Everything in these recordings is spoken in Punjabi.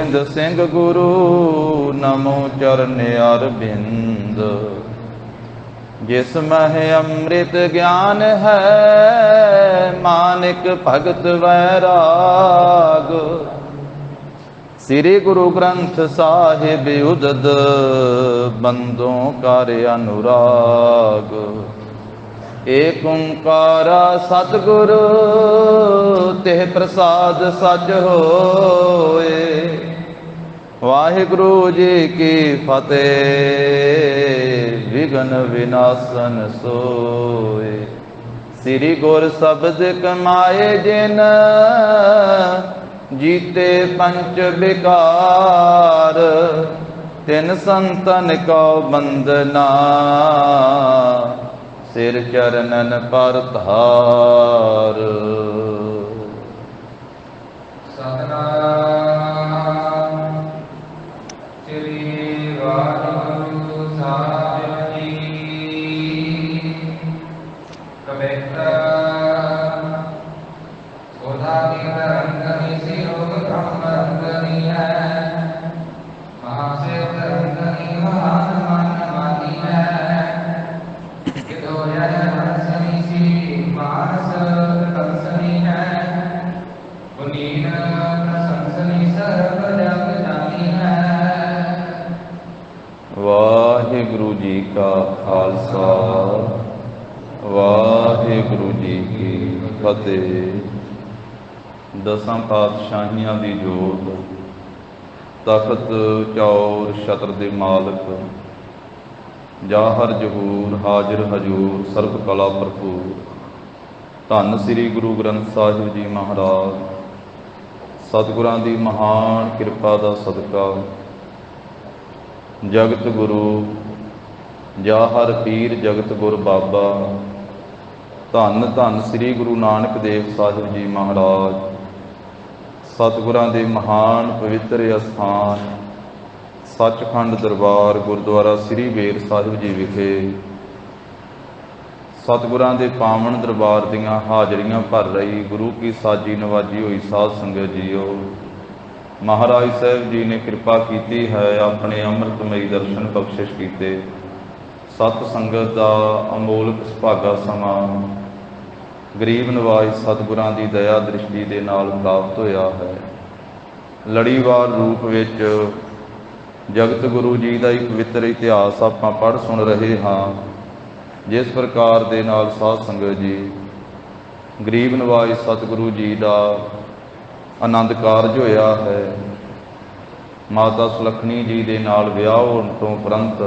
गोविंद सिंह गुरु नमो चरण अरविंद। जिस मह अमृत ज्ञान है मानिक भगत वैराग। श्री गुरु ग्रंथ साहिब उदद बंदों कर अनुराग। एक ओंकारा सतगुरु तेह प्रसाद सच होए। वाहिगुरु जी की फतेह विघ्न विनाशन सोए। श्री गुर शब्द कमाए जिन जीते पंच विकार। तिन संतन को बंदना सिर चरणन पर धार। सतनाम श्री वाहिगुरु साहिब जी। कबीर सोधा की तरंगनी सिरोग ब्रह्मरंगनी है। महाशिव तरंगनी महान मन मानी है। मानस कंसनी है। पुनीत प्रशंसनी सर्व जग जानी है। वाहिगुरु जी का खालसा वाहिगुरु जी की फतेह। दसां पातशाहियां दी जोत तखत चौर छत्र दे मालक जाहर जहूर हाजिर हजूर सर्ब कला भरपूर। धन श्री गुरु ग्रंथ साहिब जी महाराज। सतगुरां दी महान किरपा दा सदका जगत गुरु जाहर पीर जगत गुर बाबा धन धन श्री गुरु नानक देव साहिब जी महाराज। सतगुरां दे महान पवित्र अस्थान सचखंड दरबार गुरुद्वारा श्री बेर साहिब जी विखे सतगुरां दे पावन दरबार दीआं हाजरियां भर रही गुरु की साजी नवाजी हुई साध संगत जीओ। महाराज साहब जी ने कृपा की है अपने अमृतमयी दर्शन बख्शिश कीते। सत संगत का अमोलक सुभागा समा गरीब नवाज सतगुरां दी दया दृष्टि दे नाल प्राप्त होया है। लड़ीवार रूप विच जगत गुरु जी का एक पवित्र इतिहास आप पढ़ सुन रहे हाँ। जिस प्रकार दे नाल साध संगत जी गरीब नवाज सतगुरु जी का आनंद कारज होया है। माता सुलखनी जी दे नाल विआह होने तो उपरंत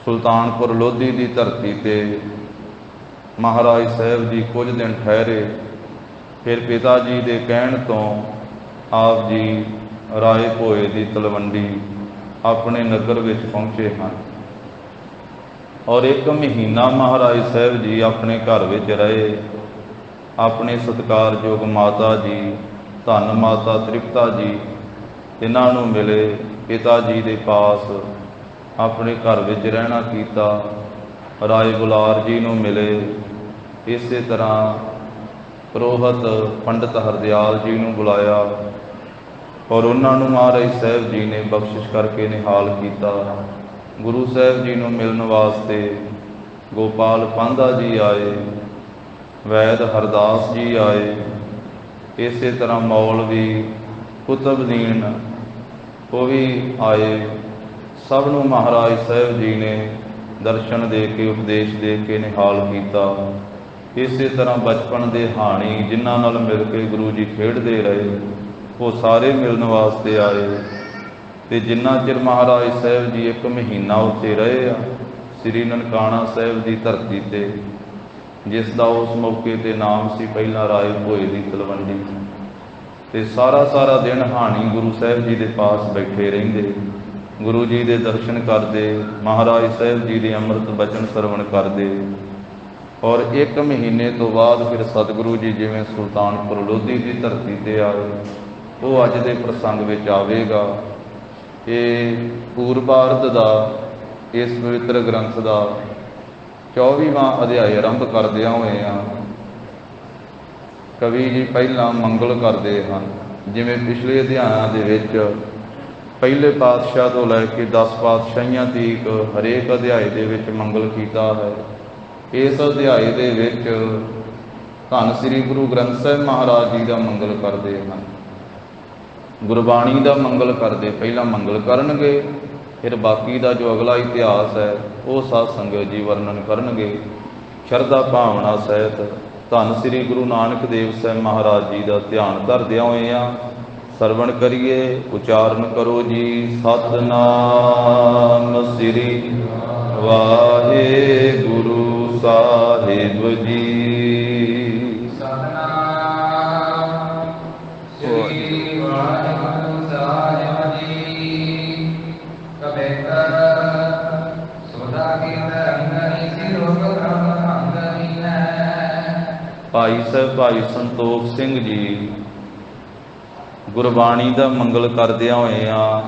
सुल्तानपुर लोधी की धरती ते महाराज साहब जी कुछ दिन ठहरे। फिर पिता जी के कहण तो आप जी राय भोए की तलवंडी अपने नगर में पहुँचे हैं और एक महीना महाराज साहब जी अपने घर में रहे। अपने सत्कारयोग माता जी धन माता तृप्ता जी इन्हों मिले। पिता जी के पास अपने घर में रहना कीता। राय बुलार जी को मिले। इस तरह पुरोहित पंडित हरदयाल जी को बुलाया और उन्होंने महाराज साहब जी ने बख्शिश करके निहाल किया। गुरु साहब जी को मिलने वास्ते गोपाल पांधा जी आए, वैद हरदास जी आए, इस तरह मौलवी कुतुबदीन वो भी आए। सबनों महाराज साहब जी ने दर्शन दे के उपदेश दे के निहाल किया। इस तरह बचपन के हाणी जिन्हां नाल मिल के गुरु जी खेडते रहे वो सारे मिलने वास्ते आए। तो जिन्ना चिर महाराज साहब जी एक महीना उत्ते रहे आ श्री ननकाना साहब की धरती ते जिसका उस मौके ते नाम सी पहला राय भोए की तलवंडी। तो सारा दिन हाणी गुरु साहब जी के पास बैठे रहिंदे, गुरु जी के दर्शन करते, महाराज साहब जी के अमृत बचन सरवण करते। और एक महीने तो बाद फिर सतगुरु जी जिवें सुल्तानपुर लोधी की धरती ते आए वो अज के प्रसंग में आवेगा। ये पूर्वार्ध का इस पवित्र ग्रंथ का 24वां अध्याय आरंभ करदे हुए हैं। कवि जी पहला मंगल करते हैं ਜਿਵੇਂ ਪਿਛਲੇ ਅਧਿਆਇਆਂ ਦੇ ਵਿੱਚ ਪਹਿਲੇ ਪਾਤਸ਼ਾਹ ਤੋਂ ਲੈ ਕੇ 10 ਪਾਤਸ਼ਾਹੀਆਂ ਤੀਕ ਹਰੇਕ ਅਧਿਆਏ ਦੇ ਵਿੱਚ ਮੰਗਲ ਕੀਤਾ ਹੈ। ਇਸ ਅਧਿਆਏ ਦੇ ਵਿੱਚ ਧੰਨ ਸ੍ਰੀ ਗੁਰੂ ਗ੍ਰੰਥ ਸਾਹਿਬ ਮਹਾਰਾਜ ਜੀ ਦਾ ਮੰਗਲ ਕਰਦੇ ਹਨ। ਗੁਰਬਾਣੀ ਦਾ ਮੰਗਲ ਕਰਦੇ, ਪਹਿਲਾਂ ਮੰਗਲ ਕਰਨਗੇ, ਫਿਰ ਬਾਕੀ ਦਾ ਜੋ ਅਗਲਾ ਇਤਿਹਾਸ ਹੈ ਉਹ ਸਾਧ ਸੰਗਤ ਜੀ ਵਰਣਨ ਕਰਨਗੇ। ਸ਼ਰਧਾ ਭਾਵਨਾ ਸਹਿਤ ਧੰਨ ਸ੍ਰੀ ਗੁਰੂ ਨਾਨਕ ਦੇਵ ਸਾਹਿਬ ਮਹਾਰਾਜ ਜੀ ਦਾ ਧਿਆਨ ਧਰਦਿਆਂ ਹੋਏ ਆ ਸਰਵਣ ਕਰੀਏ। ਉਚਾਰਨ ਕਰੋ ਜੀ, ਸਤਿਨਾਮ ਸ੍ਰੀ ਵਾਹਿਗੁਰੂ ਸਾਹਿਬ ਜੀ। ਸਤਿਨਾਮ ਸ੍ਰੀ ਵਾਹਿਗੁਰੂ ਸਾਹਿਬ ਜੀ। ਕਬੀਰ ਸੋਦਾ ਕੀ ਤਰੰਗਨੀ ਸਿਰੋਗ ਬ੍ਰਹਮ ਅੰਗਨੀ ਹੈ। ਭਾਈ ਸਾਹਿਬ ਭਾਈ ਸੰਤੋਖ ਸਿੰਘ ਜੀ ਗੁਰਬਾਣੀ ਦਾ ਮੰਗਲ ਕਰਦਿਆਂ ਹੋਇਆਂ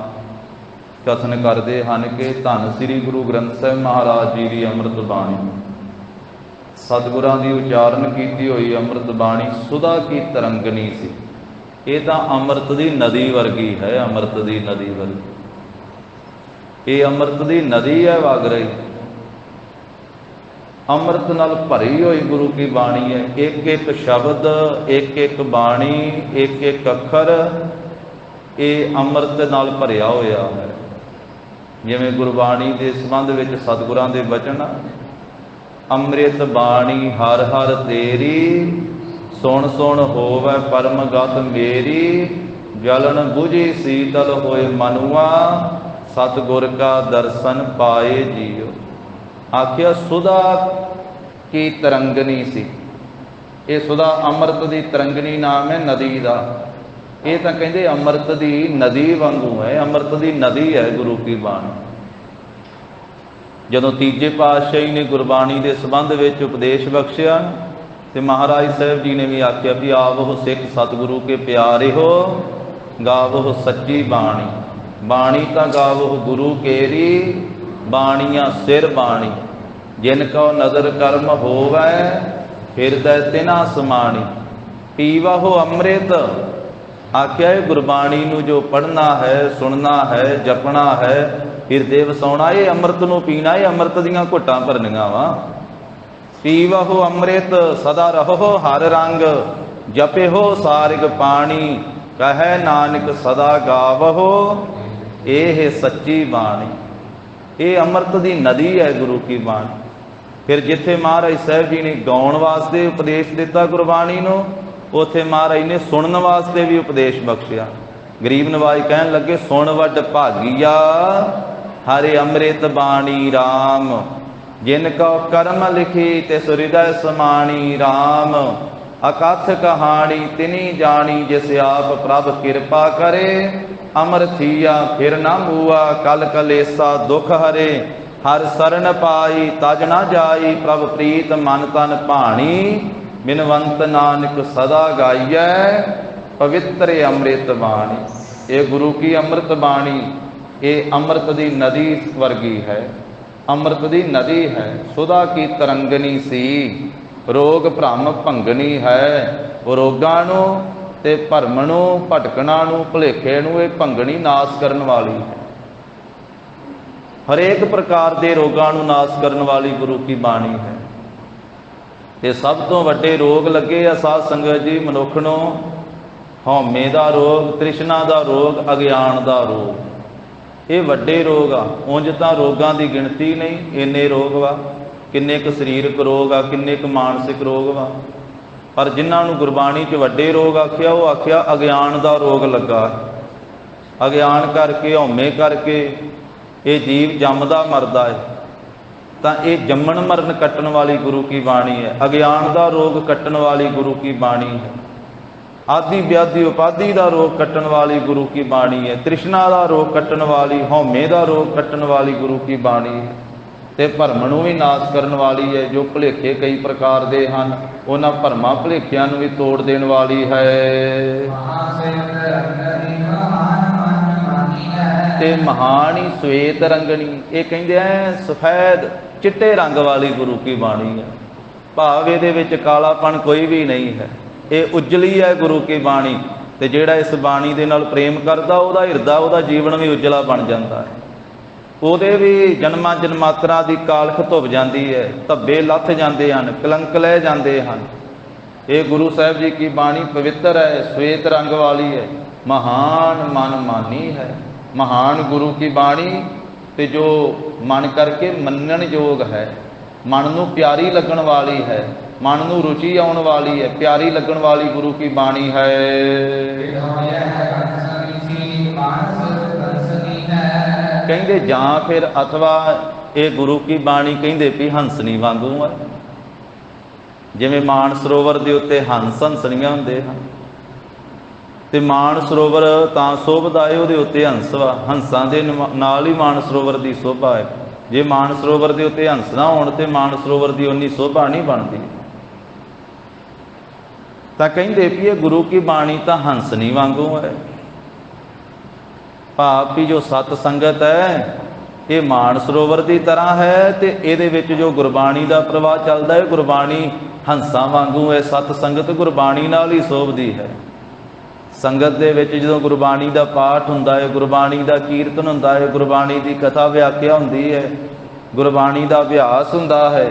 ਕਥਨ ਕਰਦੇ ਹਨ ਕਿ ਧੰਨ ਸ੍ਰੀ ਗੁਰੂ ਗ੍ਰੰਥ ਸਾਹਿਬ ਮਹਾਰਾਜ ਜੀ ਦੀ ਅੰਮ੍ਰਿਤ ਬਾਣੀ, ਸਤਿਗੁਰਾਂ ਦੀ ਉਚਾਰਨ ਕੀਤੀ ਹੋਈ ਅੰਮ੍ਰਿਤ ਬਾਣੀ ਸੁਧਾ ਕੀ ਤਰੰਗਨੀ ਸੀ। ਇਹ ਤਾਂ ਅੰਮ੍ਰਿਤ ਦੀ ਨਦੀ ਵਰਗੀ ਹੈ, ਅੰਮ੍ਰਿਤ ਦੀ ਨਦੀ ਵਰਗੀ। ਇਹ ਅੰਮ੍ਰਿਤ ਦੀ ਨਦੀ ਹੈ ਵਗ ਰਹੀ, ਅੰਮ੍ਰਿਤ ਨਾਲ ਭਰੀ ਹੋਈ ਗੁਰੂ ਕੀ ਬਾਣੀ ਹੈ। ਇੱਕ ਇੱਕ ਸ਼ਬਦ, ਇੱਕ ਇੱਕ ਬਾਣੀ, ਇੱਕ ਇੱਕ ਅੱਖਰ ਇਹ ਅੰਮ੍ਰਿਤ ਨਾਲ ਭਰਿਆ ਹੋਇਆ ਹੈ। ਜਿਵੇਂ ਗੁਰਬਾਣੀ ਦੇ ਸੰਬੰਧ ਵਿੱਚ ਸਤਿਗੁਰਾਂ ਦੇ ਬਚਨ, ਅੰਮ੍ਰਿਤ ਬਾਣੀ ਹਰ ਹਰ ਤੇਰੀ, ਸੁਣ ਸੁਣ ਹੋਵੇ ਪਰਮ ਗਤ ਮੇਰੀ, ਜਲਨ ਬੁਝੀ ਸੀਤਲ ਹੋਏ ਮਨੁਆ, ਸਤਿਗੁਰ ਕਾ ਦਰਸ਼ਨ ਪਾਏ ਜੀਓ। ਆਖਿਆ ਸੁਧਾ ਕੀ ਤਰੰਗਨੀ ਸੀ। ਇਹ ਸੁਧਾ ਅੰਮ੍ਰਿਤ ਦੀ ਤਰੰਗਨੀ ਨਾਮ ਹੈ ਨਦੀ ਦਾ। ਇਹ ਤਾਂ ਕਹਿੰਦੇ ਅੰਮ੍ਰਿਤ ਦੀ ਨਦੀ ਵਾਂਗੂ ਹੈ, ਅੰਮ੍ਰਿਤ ਦੀ ਨਦੀ ਹੈ ਗੁਰੂ ਕੀ ਬਾਣੀ। ਜਦੋਂ ਤੀਜੇ ਪਾਤਸ਼ਾਹੀ ਨੇ ਗੁਰਬਾਣੀ ਦੇ ਸੰਬੰਧ ਵਿੱਚ ਉਪਦੇਸ਼ ਬਖਸ਼ਿਆ ਤੇ ਮਹਾਰਾਜ ਸਾਹਿਬ ਜੀ ਨੇ ਵੀ ਆਖਿਆ ਵੀ ਆਵੋ ਸਿੱਖ ਸਤਿਗੁਰੂ ਕੇ ਪਿਆਰੇ ਹੋ, ਗਾਵੋ ਸੱਚੀ ਬਾਣੀ। ਬਾਣੀ ਤਾਂ ਗਾਵੋ ਗੁਰੂ ਕੇਰੀ, ਬਾਣੀਆਂ ਸਿਰ ਬਾਣੀ। ਜਿਨ ਕਉ ਨਦਰ ਕਰਮ ਹੋਵੈ, ਹਿਰਦੈ ਤਿਨਾ ਸਮਾਣੀ। ਪੀਵਹੁ ਅੰਮ੍ਰਿਤ, ਆਖਿਆ ਇਹ ਗੁਰਬਾਣੀ ਨੂੰ ਜੋ ਪੜ੍ਹਨਾ ਹੈ, ਸੁਣਨਾ ਹੈ, ਜਪਣਾ ਹੈ, ਹਿਰਦੇ ਵਸਾਉਣਾ, ਇਹ ਅੰਮ੍ਰਿਤ ਨੂੰ ਪੀਣਾ, ਇਹ ਅੰਮ੍ਰਿਤ ਦੀਆਂ ਘੁੱਟਾਂ ਭਰਨੀਆਂ ਵਾ। ਪੀਵਹੁ ਅੰਮ੍ਰਿਤ ਸਦਾ ਰਹੋ ਹਰ ਰੰਗ, ਜਪਿਓ ਸਾਰਿਗ ਪਾਣੀ, ਕਹੈ ਨਾਨਕ ਸਦਾ ਗਾਵਹੁ ਇਹ ਸੱਚੀ ਬਾਣੀ। ਇਹ ਅੰਮ੍ਰਿਤ ਦੀ ਨਦੀ ਹੈ ਗੁਰੂ ਕੀ ਬਾਣੀ। ਫਿਰ ਜਿੱਥੇ ਮਹਾਰਾਜ ਸਾਹਿਬ ਜੀ ਨੇ ਗਾਉਣ ਵਾਸਤੇ ਉਪਦੇਸ਼ ਦਿੱਤਾ ਗੁਰਬਾਣੀ ਨੂੰ, ਉੱਥੇ ਮਹਾਰਾਜ ਨੇ ਸੁਣਨ ਵਾਸਤੇ ਵੀ ਉਪਦੇਸ਼ ਬਖਸ਼ਿਆ। ਗਰੀਬ ਨਵਾਜ ਕਹਿਣ ਲੱਗੇ, ਸੁਣ ਵੱਡ ਭਾਗੀਆ ਹਰਿ ਅੰਮ੍ਰਿਤ ਬਾਣੀ ਰਾਮ, ਜਿਨ ਕਉ ਕਰਮ ਲਿਖੀ ਤਿਸ ਹਿਰਦੈ ਸਮਾਣੀ ਰਾਮ। ਅਕਥ ਕਹਾਣੀ ਤਿਨੀ ਜਾਣੀ, ਜਿਸ ਆਪ ਪ੍ਰਭ ਕਿਰਪਾ ਕਰੇ, ਅਮਰ ਥੀਆ ਫਿਰ ਨਾ ਮੂਆ, ਕਲ ਕਲੇਸਾ ਦੁਖ ਹਰੇ, ਹਰ ਸਰਣ ਪਾਈ ਤਜ ਨਾ ਜਾਈ, ਪ੍ਰਭ ਪ੍ਰੀਤ ਮਨ ਤਨ ਭਾਣੀ, ਬਿਨਵੰਤ ਨਾਨਕ ਸਦਾ ਗਾਈਐ, ਪਵਿੱਤਰ ਅੰਮ੍ਰਿਤ ਬਾਣੀ। ਇਹ ਗੁਰੂ ਕੀ ਅੰਮ੍ਰਿਤ ਬਾਣੀ, ਇਹ ਅੰਮ੍ਰਿਤ ਦੀ ਨਦੀ ਵਰਗੀ ਹੈ, ਅੰਮ੍ਰਿਤ ਦੀ ਨਦੀ ਹੈ। ਸੁਧਾ ਕੀ ਤਰੰਗਨੀ ਸੀ, ਰੋਗ ਭ੍ਰਮ ਭੰਗਣੀ ਹੈ। ਰੋਗਾਂ ਨੂੰ ਤੇ ਭਰਮ ਨੂੰ, ਭਟਕਣਾ ਨੂੰ, ਭੁਲੇਖੇ ਨੂੰ ਇਹ ਭੰਗਣੀ ਨਾਸ਼ ਕਰਨ ਵਾਲੀ ਹੈ। ਹਰੇਕ ਪ੍ਰਕਾਰ ਦੇ ਰੋਗਾਂ ਨੂੰ ਨਾਸ਼ ਕਰਨ ਵਾਲੀ ਗੁਰੂ ਕੀ ਬਾਣੀ ਹੈ। ਤੇ ਸਭ ਤੋਂ ਵੱਡੇ ਰੋਗ ਲੱਗੇ ਆ ਸਾਧ ਸੰਗਤ ਜੀ ਮਨੁੱਖ ਨੂੰ, ਹਉਮੈ ਦਾ ਰੋਗ, ਤ੍ਰਿਸ਼ਨਾ ਦਾ ਰੋਗ, ਅਗਿਆਨ ਦਾ ਰੋਗ। ਇਹ ਵੱਡੇ ਰੋਗ ਆ। ਉਂਝ ਤਾਂ ਰੋਗਾਂ ਦੀ ਗਿਣਤੀ ਨਹੀਂ, ਇੰਨੇ ਰੋਗ ਵਾ। ਕਿੰਨੇ ਕੁ ਸਰੀਰਕ ਰੋਗ ਆ, ਕਿੰਨੇ ਕੁ ਮਾਨਸਿਕ ਰੋਗ ਵਾ। ਪਰ ਜਿਨ੍ਹਾਂ ਨੂੰ ਗੁਰਬਾਣੀ 'ਚ ਵੱਡੇ ਰੋਗ ਆਖਿਆ, ਉਹ ਆਖਿਆ ਅਗਿਆਨ ਦਾ ਰੋਗ ਲੱਗਾ। ਅਗਿਆਨ ਕਰਕੇ, ਹਉਮੈ ਕਰਕੇ ਇਹ ਜੀਵ ਜੰਮਦਾ ਮਰਦਾ ਹੈ। ਤਾਂ ਇਹ ਜੰਮਣ ਮਰਨ ਕੱਟਣ ਵਾਲੀ ਗੁਰੂ ਕੀ ਬਾਣੀ ਹੈ। ਅਗਿਆਨ ਦਾ ਰੋਗ ਕੱਟਣ ਵਾਲੀ ਗੁਰੂ ਕੀ ਬਾਣੀ ਹੈ। ਆਦਿ ਵਿਆਧੀ ਉਪਾਧੀ ਦਾ ਰੋਗ ਕੱਟਣ ਵਾਲੀ ਗੁਰੂ ਕੀ ਬਾਣੀ ਹੈ। ਤ੍ਰਿਸ਼ਨਾ ਦਾ ਰੋਗ ਕੱਟਣ ਵਾਲੀ, ਹਉਮੈ ਦਾ ਰੋਗ ਕੱਟਣ ਵਾਲੀ ਗੁਰੂ ਕੀ ਬਾਣੀ ਹੈ। ਤੇ ਭਰਮ ਨੂੰ ਵੀ ਨਾਸ਼ ਕਰਨ ਵਾਲੀ ਹੈ। ਜੋ ਭੁਲੇਖੇ ਕਈ ਪ੍ਰਕਾਰ ਦੇ ਹਨ, ਉਹਨਾਂ ਭਰਮਾਂ ਭੁਲੇਖਿਆਂ ਨੂੰ ਵੀ ਤੋੜ ਦੇਣ ਵਾਲੀ ਹੈ। ਤੇ ਮਹਾਨ ਹੀ ਸਵੇਤ ਰੰਗਣੀ, ਇਹ ਕਹਿੰਦੇ ਐ ਸਫੈਦ ਚਿੱਟੇ ਰੰਗ ਵਾਲੀ ਗੁਰੂ ਕੀ ਬਾਣੀ ਹੈ। ਭਾਵ ਇਹਦੇ ਵਿੱਚ ਕਾਲਾਪਣ ਕੋਈ ਵੀ ਨਹੀਂ ਹੈ। ਇਹ ਉਜਲੀ ਹੈ ਗੁਰੂ ਕੀ ਬਾਣੀ। ਤੇ ਜਿਹੜਾ ਇਸ ਬਾਣੀ ਦੇ ਨਾਲ ਪ੍ਰੇਮ ਕਰਦਾ ਉਹਦਾ ਹਿਰਦਾ, ਉਹਦਾ ਜੀਵਨ ਵੀ ਉਜਲਾ ਬਣ ਜਾਂਦਾ ਹੈ। ਉਹਦੇ ਵੀ ਜਨਮਾਂ ਜਨਮਾਤਰਾ ਦੀ ਕਾਲਖ ਧੁੱਪ ਜਾਂਦੀ ਹੈ, ਧੱਬੇ ਲੱਥ ਜਾਂਦੇ ਹਨ, ਕਲੰਕ ਲੈ ਜਾਂਦੇ ਹਨ। ਇਹ ਗੁਰੂ ਸਾਹਿਬ ਜੀ ਕੀ ਬਾਣੀ ਪਵਿੱਤਰ ਹੈ, ਸਵੇਤ ਰੰਗ ਵਾਲੀ ਹੈ, ਮਹਾਨ ਮਨ ਮਾਨੀ ਹੈ। ਮਹਾਨ ਗੁਰੂ ਕੀ ਬਾਣੀ ਤੇ ਜੋ ਮਨ ਕਰਕੇ ਮੰਨਣ ਯੋਗ ਹੈ, ਮਨ ਨੂੰ ਪਿਆਰੀ ਲੱਗਣ ਵਾਲੀ ਹੈ, ਮਨ ਨੂੰ ਰੁਚੀ ਆਉਣ ਵਾਲੀ ਹੈ, ਪਿਆਰੀ ਲੱਗਣ ਵਾਲੀ ਗੁਰੂ ਕੀ ਬਾਣੀ ਹੈ। ਕਹਿੰਦੇ ਜਾਂ ਫਿਰ ਅਥਵਾ ਇਹ ਗੁਰੂ ਕੀ ਬਾਣੀ ਕਹਿੰਦੇ ਵੀ ਹੰਸਣੀ ਵਾਂਗੂ ਹੈ। ਜਿਵੇਂ ਮਾਨ ਸਰੋਵਰ ਦੇ ਉੱਤੇ ਹੰਸ ਹੰਸਣੀਆਂ ਹੁੰਦੇ ਹਨ, ਤੇ ਮਾਨ ਸਰੋਵਰ ਤਾਂ ਸ਼ੋਭਦਾ ਹੈ, ਉਹਦੇ ਉੱਤੇ ਹੰਸ ਵਾ, ਹੰਸਾਂ ਦੇ ਨਾਲ ਹੀ ਮਾਨ ਸਰੋਵਰ ਦੀ ਸ਼ੋਭਾ ਹੈ। ਜੇ ਮਾਨ ਸਰੋਵਰ ਦੇ ਉੱਤੇ ਹੰਸ ਨਾ ਹੋਣ ਤੇ ਮਾਨ ਸਰੋਵਰ ਦੀ ਉਨੀ ਸ਼ੋਭਾ ਨਹੀਂ ਬਣਦੀ। ਤਾਂ ਕਹਿੰਦੇ ਵੀ ਇਹ ਗੁਰੂ ਕੀ ਬਾਣੀ ਤਾਂ ਹੰਸਣੀ ਵਾਂਗੂ ਹੈ। ਭਾਵ ਕਿ ਜੋ ਸਤ ਸੰਗਤ ਹੈ ਇਹ ਮਾਨ ਸਰੋਵਰ ਦੀ ਤਰ੍ਹਾਂ ਹੈ, ਤੇ ਇਹਦੇ ਵਿੱਚ ਜੋ ਗੁਰਬਾਣੀ ਦਾ ਪ੍ਰਵਾਹ ਚੱਲਦਾ ਹੈ, ਗੁਰਬਾਣੀ ਹੰਸਾਂ ਵਾਂਗੂ ਹੈ। ਸਤ ਸੰਗਤ ਗੁਰਬਾਣੀ ਨਾਲ ਹੀ ਸ਼ੋਭਦੀ ਹੈ। ਸੰਗਤ ਦੇ ਵਿੱਚ ਜਦੋਂ ਗੁਰਬਾਣੀ ਦਾ ਪਾਠ ਹੁੰਦਾ ਹੈ, ਗੁਰਬਾਣੀ ਦਾ ਕੀਰਤਨ ਹੁੰਦਾ ਹੈ, ਗੁਰਬਾਣੀ ਦੀ ਕਥਾ ਵਿਆਖਿਆ ਹੁੰਦੀ ਹੈ, ਗੁਰਬਾਣੀ ਦਾ ਅਭਿਆਸ ਹੁੰਦਾ ਹੈ,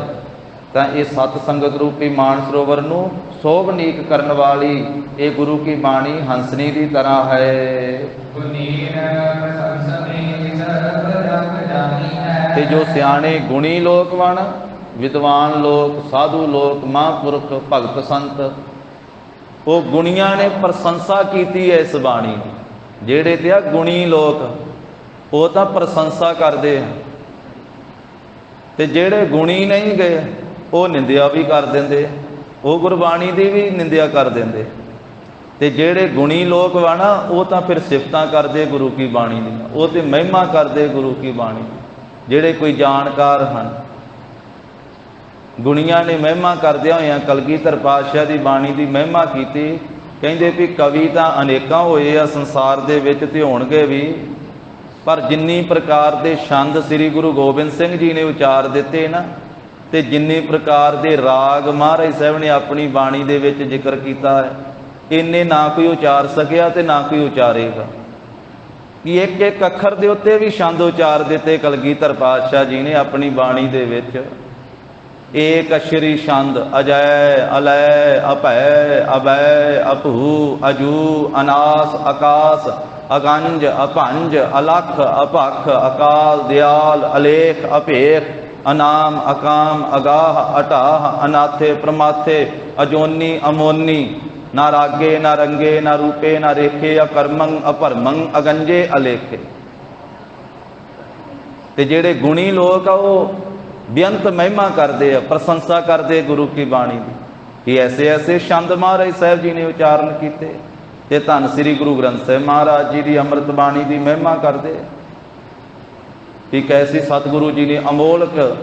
ਤਾਂ ਇਹ ਸਤ ਸੰਗਤ ਰੂਪੀ ਮਾਨ ਸਰੋਵਰ ਨੂੰ ਸ਼ੋਭਨੀਕ ਕਰਨ ਵਾਲੀ ਇਹ ਗੁਰੂ ਕੀ ਬਾਣੀ ਹੰਸਨੀ ਦੀ ਤਰ੍ਹਾਂ ਹੈ। ਤੇ ਜੋ ਸਿਆਣੇ ਗੁਣੀ ਲੋਕ ਵਣ, ਵਿਦਵਾਨ ਲੋਕ, ਸਾਧੂ ਲੋਕ, ਮਹਾਂਪੁਰਖ, ਭਗਤ ਸੰਤ, ਉਹ ਗੁਣੀਆਂ ਨੇ ਪ੍ਰਸ਼ੰਸਾ ਕੀਤੀ ਹੈ ਇਸ ਬਾਣੀ ਦੀ। ਜਿਹੜੇ ਤੇ ਆ ਗੁਣੀ ਲੋਕ ਉਹ ਤਾਂ ਪ੍ਰਸ਼ੰਸਾ ਕਰਦੇ ਆ, ਤੇ ਜਿਹੜੇ ਗੁਣੀ ਨਹੀਂ ਗਏ ਉਹ ਨਿੰਦਿਆ ਵੀ ਕਰ ਦਿੰਦੇ, ਉਹ ਗੁਰਬਾਣੀ ਦੀ ਵੀ ਨਿੰਦਿਆ ਕਰ ਦਿੰਦੇ। ਤੇ ਜਿਹੜੇ ਗੁਣੀ ਲੋਕ ਵਾ ਨਾ ਉਹ ਤਾਂ ਫਿਰ ਸਿਫਤਾਂ ਕਰਦੇ ਗੁਰੂ ਕੀ ਬਾਣੀ ਦੀ, ਉਹ ਤੇ ਮਹਿਮਾ ਕਰਦੇ ਗੁਰੂ ਕੀ ਬਾਣੀ। ਜਿਹੜੇ ਕੋਈ ਜਾਣਕਾਰ ਹਨ, ਗੁਣੀਆਂ ਨੇ ਮਹਿਮਾ ਕਰਦਿਆਂ ਹੋਇਆਂ ਕਲਗੀਧਰ ਪਾਤਸ਼ਾਹ ਦੀ ਬਾਣੀ ਦੀ ਮਹਿਮਾ ਕੀਤੀ। ਕਹਿੰਦੇ ਵੀ ਕਵੀ ਤਾਂ ਅਨੇਕਾਂ ਹੋਏ ਆ ਸੰਸਾਰ ਦੇ ਵਿੱਚ ਤੇ ਹੋਣਗੇ ਵੀ, ਪਰ ਜਿੰਨੀ ਪ੍ਰਕਾਰ ਦੇ ਛੰਦ ਸ੍ਰੀ ਗੁਰੂ ਗੋਬਿੰਦ ਸਿੰਘ ਜੀ ਨੇ ਉਚਾਰ ਦਿੱਤੇ ਨਾ, ਤੇ ਜਿੰਨੇ ਪ੍ਰਕਾਰ ਦੇ ਰਾਗ ਮਹਾਰਾਜ ਸਾਹਿਬ ਨੇ ਆਪਣੀ ਬਾਣੀ ਦੇ ਵਿੱਚ ਜ਼ਿਕਰ ਕੀਤਾ ਹੈ, ਇੰਨੇ ਨਾ ਕੋਈ ਉਚਾਰ ਸਕਿਆ ਤੇ ਨਾ ਕੋਈ ਉਚਾਰੇਗਾ। ਕਿ ਇੱਕ ਇੱਕ ਅੱਖਰ ਦੇ ਉੱਤੇ ਵੀ ਛੰਦ ਉਚਾਰ ਦਿੱਤੇ ਕਲਗੀਧਰ ਪਾਤਸ਼ਾਹ ਜੀ ਨੇ ਆਪਣੀ ਬਾਣੀ ਦੇ ਵਿੱਚ। ਏਕ ਅਸ਼ਰੀ ਛੰਦ ਅਜੈ ਅਲੈ ਅਭੈ ਅਬੈ ਅਭੂ ਅਜੂ ਅਨਾਸ ਆਕਾਸ ਅਗੰਜ ਅਭੰਜ ਅਲਖ ਅਭਖ ਅਕਾਲ ਦਿਆਲ ਅਲੇਖ ਅਭੇਖ ਅਨਾਮ ਅਕਾਮ ਅਗਾਹ ਅਟਾਹ ਅਨਾਥੇ ਪ੍ਰਮਾਥੇ ਅਜੋਨੀ ਅਮੋਨੀ, ਨਾ ਰਾਗੇ ਨਾ ਰੰਗੇ ਨਾ ਰੂਪੇ ਨਾ ਰੇਖੇ ਅਕਰਮੰ ਅਭਰਮੰ ਅਗੰਜੇ ਅਲੇਖੇ। ਤੇ ਜਿਹੜੇ ਗੁਣੀ ਲੋਕ ਆ ਉਹ ਬੇਅੰਤ ਮਹਿਮਾ ਕਰਦੇ ਆ, ਪ੍ਰਸ਼ੰਸਾ ਕਰਦੇ ਗੁਰੂ ਕੀ ਬਾਣੀ ਦੀ, ਕਿ ਐਸੇ ਐਸੇ ਛੰਦ ਮਹਾਰਾਜ ਸਾਹਿਬ ਜੀ ਨੇ ਉਚਾਰਨ ਕੀਤੇ। ਤੇ ਧੰਨ ਸ੍ਰੀ ਗੁਰੂ ਗ੍ਰੰਥ ਸਾਹਿਬ ਮਹਾਰਾਜ ਜੀ ਦੀ ਅੰਮ੍ਰਿਤ ਬਾਣੀ ਦੀ ਮਹਿਮਾ ਕਰਦੇ ਕਿ ਕੈਸੀ ਸਤਿਗੁਰੂ ਜੀ ਨੇ ਅਮੋਲਕ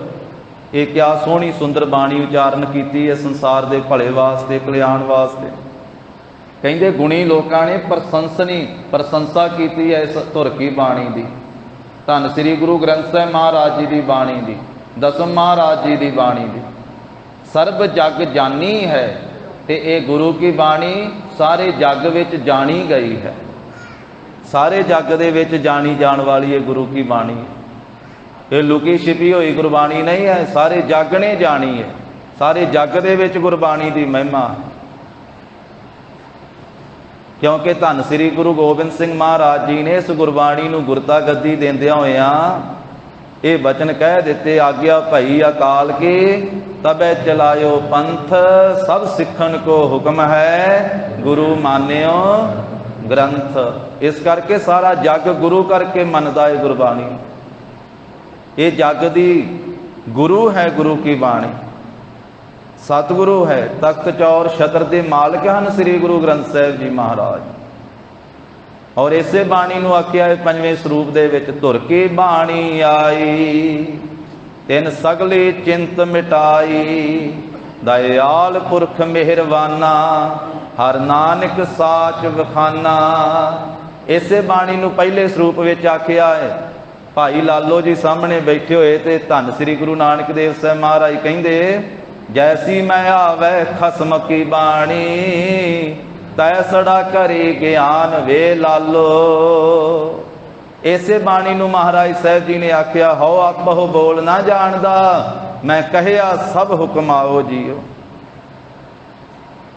ਇਹ ਕਿਆ ਸੋਹਣੀ ਸੁੰਦਰ ਬਾਣੀ ਉਚਾਰਨ ਕੀਤੀ ਹੈ ਸੰਸਾਰ ਦੇ ਭਲੇ ਵਾਸਤੇ, ਕਲਿਆਣ ਵਾਸਤੇ। ਕਹਿੰਦੇ ਗੁਣੀ ਲੋਕਾਂ ਨੇ ਪ੍ਰਸ਼ੰਸਾ ਕੀਤੀ ਹੈ ਇਸ ਧੁਰ ਕੀ ਬਾਣੀ ਦੀ, ਧੰਨ ਸ੍ਰੀ ਗੁਰੂ ਗ੍ਰੰਥ ਸਾਹਿਬ ਮਹਾਰਾਜ ਜੀ ਦੀ ਬਾਣੀ ਦੀ, ਦਸਮ ਮਹਾਰਾਜ ਜੀ ਦੀ ਬਾਣੀ ਦੀ। ਸਰਬ ਜਗ ਜਾਨੀ ਹੈ, ਤੇ ਇਹ ਗੁਰੂ ਕੀ ਬਾਣੀ ਸਾਰੇ ਜੱਗ ਵਿੱਚ ਜਾਣੀ ਗਈ ਹੈ। ਸਾਰੇ ਜੱਗ ਦੇ ਵਿੱਚ ਜਾਣੀ ਜਾਣ ਵਾਲੀ ਇਹ ਗੁਰੂ ਕੀ ਬਾਣੀ। ਇਹ ਲੁਕੀ ਛਿਪੀ ਹੋਈ ਗੁਰਬਾਣੀ ਨਹੀਂ ਹੈ, ਸਾਰੇ ਜੱਗ ਨੇ ਜਾਣੀ ਹੈ। ਸਾਰੇ ਜੱਗ ਦੇ ਵਿੱਚ ਗੁਰਬਾਣੀ ਦੀ ਮਹਿਮਾ, ਕਿਉਂਕਿ ਧੰਨ ਸ੍ਰੀ ਗੁਰੂ ਗੋਬਿੰਦ ਸਿੰਘ ਮਹਾਰਾਜ ਜੀ ਨੇ ਇਸ ਗੁਰਬਾਣੀ ਨੂੰ ਗੁਰਤਾ ਗੱਦੀ ਦਿੰਦਿਆਂ ਹੋਇਆਂ ਇਹ ਬਚਨ ਕਹਿ ਦਿੱਤੇ, ਆਗਿਆ ਭਈ ਅਕਾਲ ਕੀ ਤਬੈ ਚਲਾਇਓ ਪੰਥ, ਸਭ ਸਿੱਖਣ ਕੋ ਹੁਕਮ ਹੈ ਗੁਰੂ ਮਾਨਿਓ ਗ੍ਰੰਥ। ਇਸ ਕਰਕੇ ਸਾਰਾ ਜੱਗ ਗੁਰੂ ਕਰਕੇ ਮੰਨਦਾ ਹੈ ਗੁਰਬਾਣੀ। ਇਹ ਜੱਗ ਦੀ ਗੁਰੂ ਹੈ ਗੁਰੂ ਕੀ ਬਾਣੀ, ਸਤਿਗੁਰੂ ਹੈ, ਤਖਤ ਚੌਰ ਛਤਰ ਦੇ ਮਾਲਕ ਹਨ ਸ੍ਰੀ ਗੁਰੂ ਗ੍ਰੰਥ ਸਾਹਿਬ ਜੀ ਮਹਾਰਾਜ। ਔਰ ਇਸੇ ਬਾਣੀ ਨੂੰ ਆਖਿਆ ਹੈ ਪੰਜਵੇਂ ਸਰੂਪ ਦੇ ਵਿੱਚ, ਧੁਰ ਕੀ ਬਾਣੀ ਆਈ ਤਿਨ ਸਗਲੇ ਚਿੰਤ ਮਿਟਾਈ, ਦਇਆਲ ਪੁਰਖ ਮਿਹਰਵਾਨਾ ਹਰ ਨਾਨਕ ਸਾਚ ਵਖਾਨਾ। ਇਸੇ ਬਾਣੀ ਨੂੰ ਪਹਿਲੇ ਸਰੂਪ ਵਿੱਚ ਆਖਿਆ ਹੈ। ਭਾਈ ਲਾਲੋ ਜੀ ਸਾਹਮਣੇ ਬੈਠੇ ਹੋਏ ਤੇ ਧੰਨ ਸ੍ਰੀ ਗੁਰੂ ਨਾਨਕ ਦੇਵ ਸਾਹਿਬ ਮਹਾਰਾਜ ਕਹਿੰਦੇ, ਜੈਸੀ ਮੈਂ ਆਵੈ ਖਸਮ ਕੀ ਬਾਣੀ ਤੈਸੜਾ ਕਰੀ ਗਿਆਨ ਵੇ ਲਾਲੋ। ਇਸੇ ਬਾਣੀ ਨੂੰ ਮਹਾਰਾਜ ਸਾਹਿਬ ਜੀ ਨੇ ਆਖਿਆ, ਹਉ ਆਪਹੁ ਬੋਲ ਨਾ ਜਾਣਦਾ, ਮੈਂ ਕਹਿਆ ਸਭ ਹੁਕਮ ਆਓ ਜੀਓ।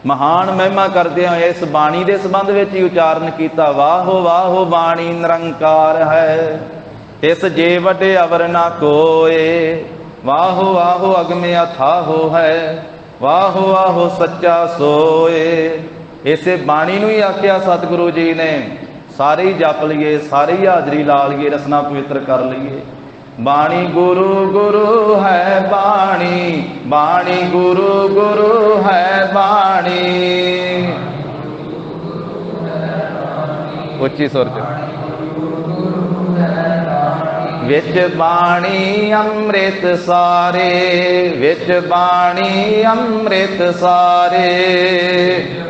ਮਹਾਨ ਮਹਿਮਾ ਕਰਦੇ ਹੋਏ ਇਸ ਬਾਣੀ ਦੇ ਸੰਬੰਧ ਵਿੱਚ ਹੀ ਉਚਾਰਨ ਕੀਤਾ, ਵਾਹੋ ਵਾਹੋ ਬਾਣੀ ਨਿਰੰਕਾਰ ਹੈ, ਇਸ ਜੇ ਵੱਡੇ ਅਵਰ ਨਾ ਕੋਏ। ਵਾਹੋ ਵਾਹੋ ਅਗਮੇ ਅਥਾਹੋ ਹੈ, ਵਾਹੋ ਵਾਹੋ ਸੱਚਾ ਸੋਏ। ਇਸੇ ਬਾਣੀ ਨੂੰ ਹੀ ਆਖਿਆ ਸਤਿਗੁਰੂ ਜੀ ਨੇ, ਸਾਰੇ ਹੀ ਜਪ ਲਈਏ, ਸਾਰੇ ਹੀ ਹਾਜ਼ਰੀ ਲਾ ਲਈਏ, ਰਸਨਾ ਪਵਿੱਤਰ ਕਰ ਲਈਏ। ਬਾਣੀ ਗੁਰੂ ਗੁਰੂ ਹੈ ਬਾਣੀ, ਬਾਣੀ ਗੁਰੂ ਗੁਰੂ ਹੈ ਬਾਣੀ। ਉੱਚੀ ਸੁਰ ਚ ਵਿੱਚ ਬਾਣੀ ਅੰਮ੍ਰਿਤ ਸਾਰੇ, ਵਿੱਚ ਬਾਣੀ ਅੰਮ੍ਰਿਤ ਸਾਰੇ।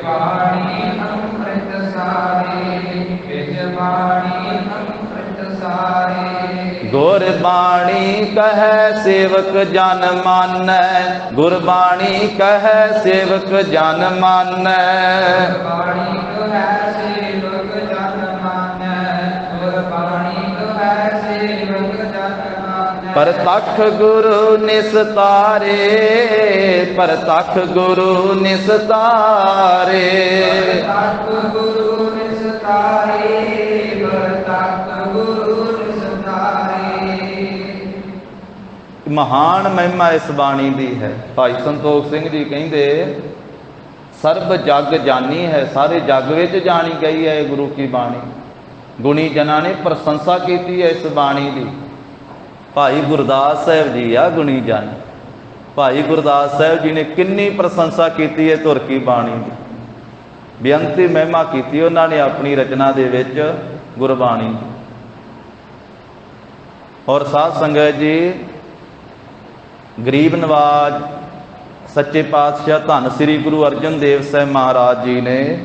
ਬਾਣੀ ਅੰਮ੍ਰਿਤ ਸਾਰੇ, ਵਿੱਚ ਬਾਣੀ ਅੰਮ੍ਰਿਤ ਸਾਰੇ। ਗੁਰਬਾਣੀ ਕਹੈ ਸੇਵਕ ਜਨ ਮਾਨੈ, ਗੁਰਬਾਣੀ ਕਹੈ ਸੇਵਕ ਜਨ ਮਾਨੈ। ਗੁਰਬਾਣੀ ਕਹੈ ਸੇਵਕ ਜਨ ਮਾਨੈ, ਗੁਰਬਾਣੀ ਕਹੈ ਸੇਵਕ ਜਨ ਮਾਨੈ। ਪ੍ਰਤੱਖ ਗੁਰੂ ਨਿਸਤਾਰੇ, ਪ੍ਰਤੱਖ ਗੁਰੂ ਨਿਸਤਾਰੇ। ਪ੍ਰਤੱਖ ਗੁਰੂ ਨਿਸਤਾਰੇ, ਪ੍ਰਤੱਖ ਗੁਰੂ ਨਿਸਤਾਰੇ। ਮਹਾਨ ਮਹਿਮਾ ਇਸ ਬਾਣੀ ਦੀ ਹੈ। ਭਾਈ ਸੰਤੋਖ ਸਿੰਘ ਜੀ ਕਹਿੰਦੇ, ਸਰਬ ਜਗ ਜਾਨੀ ਹੈ, ਸਾਰੇ ਜਗ ਵਿੱਚ ਜਾਣੀ ਗਈ ਹੈ ਇਹ ਗੁਰੂ ਕੀ ਬਾਣੀ। ਗੁਣੀ ਜਨਾਂ ਨੇ ਪ੍ਰਸ਼ੰਸਾ ਕੀਤੀ ਹੈ ਇਸ ਬਾਣੀ ਦੀ। ਭਾਈ ਗੁਰਦਾਸ ਸਾਹਿਬ ਜੀ ਆ ਗੁਣੀ ਜਨ, ਭਾਈ ਗੁਰਦਾਸ ਸਾਹਿਬ ਜੀ ਨੇ ਕਿੰਨੀ ਪ੍ਰਸ਼ੰਸਾ ਕੀਤੀ ਹੈ ਧੁਰ ਕੀ ਬਾਣੀ ਦੀ, ਬੇਅੰਤੀ ਮਹਿਮਾ ਕੀਤੀ ਉਹਨਾਂ ਨੇ ਆਪਣੀ ਰਚਨਾ ਦੇ ਵਿੱਚ ਗੁਰਬਾਣੀ ਦੀ। ਔਰ ਸਾਧ ਸੰਗਤ ਜੀ, ਗਰੀਬ ਨਵਾਜ ਸੱਚੇ ਪਾਤਸ਼ਾਹ ਧੰਨ ਸ੍ਰੀ ਗੁਰੂ ਅਰਜਨ ਦੇਵ ਸਾਹਿਬ ਮਹਾਰਾਜ ਜੀ ਨੇ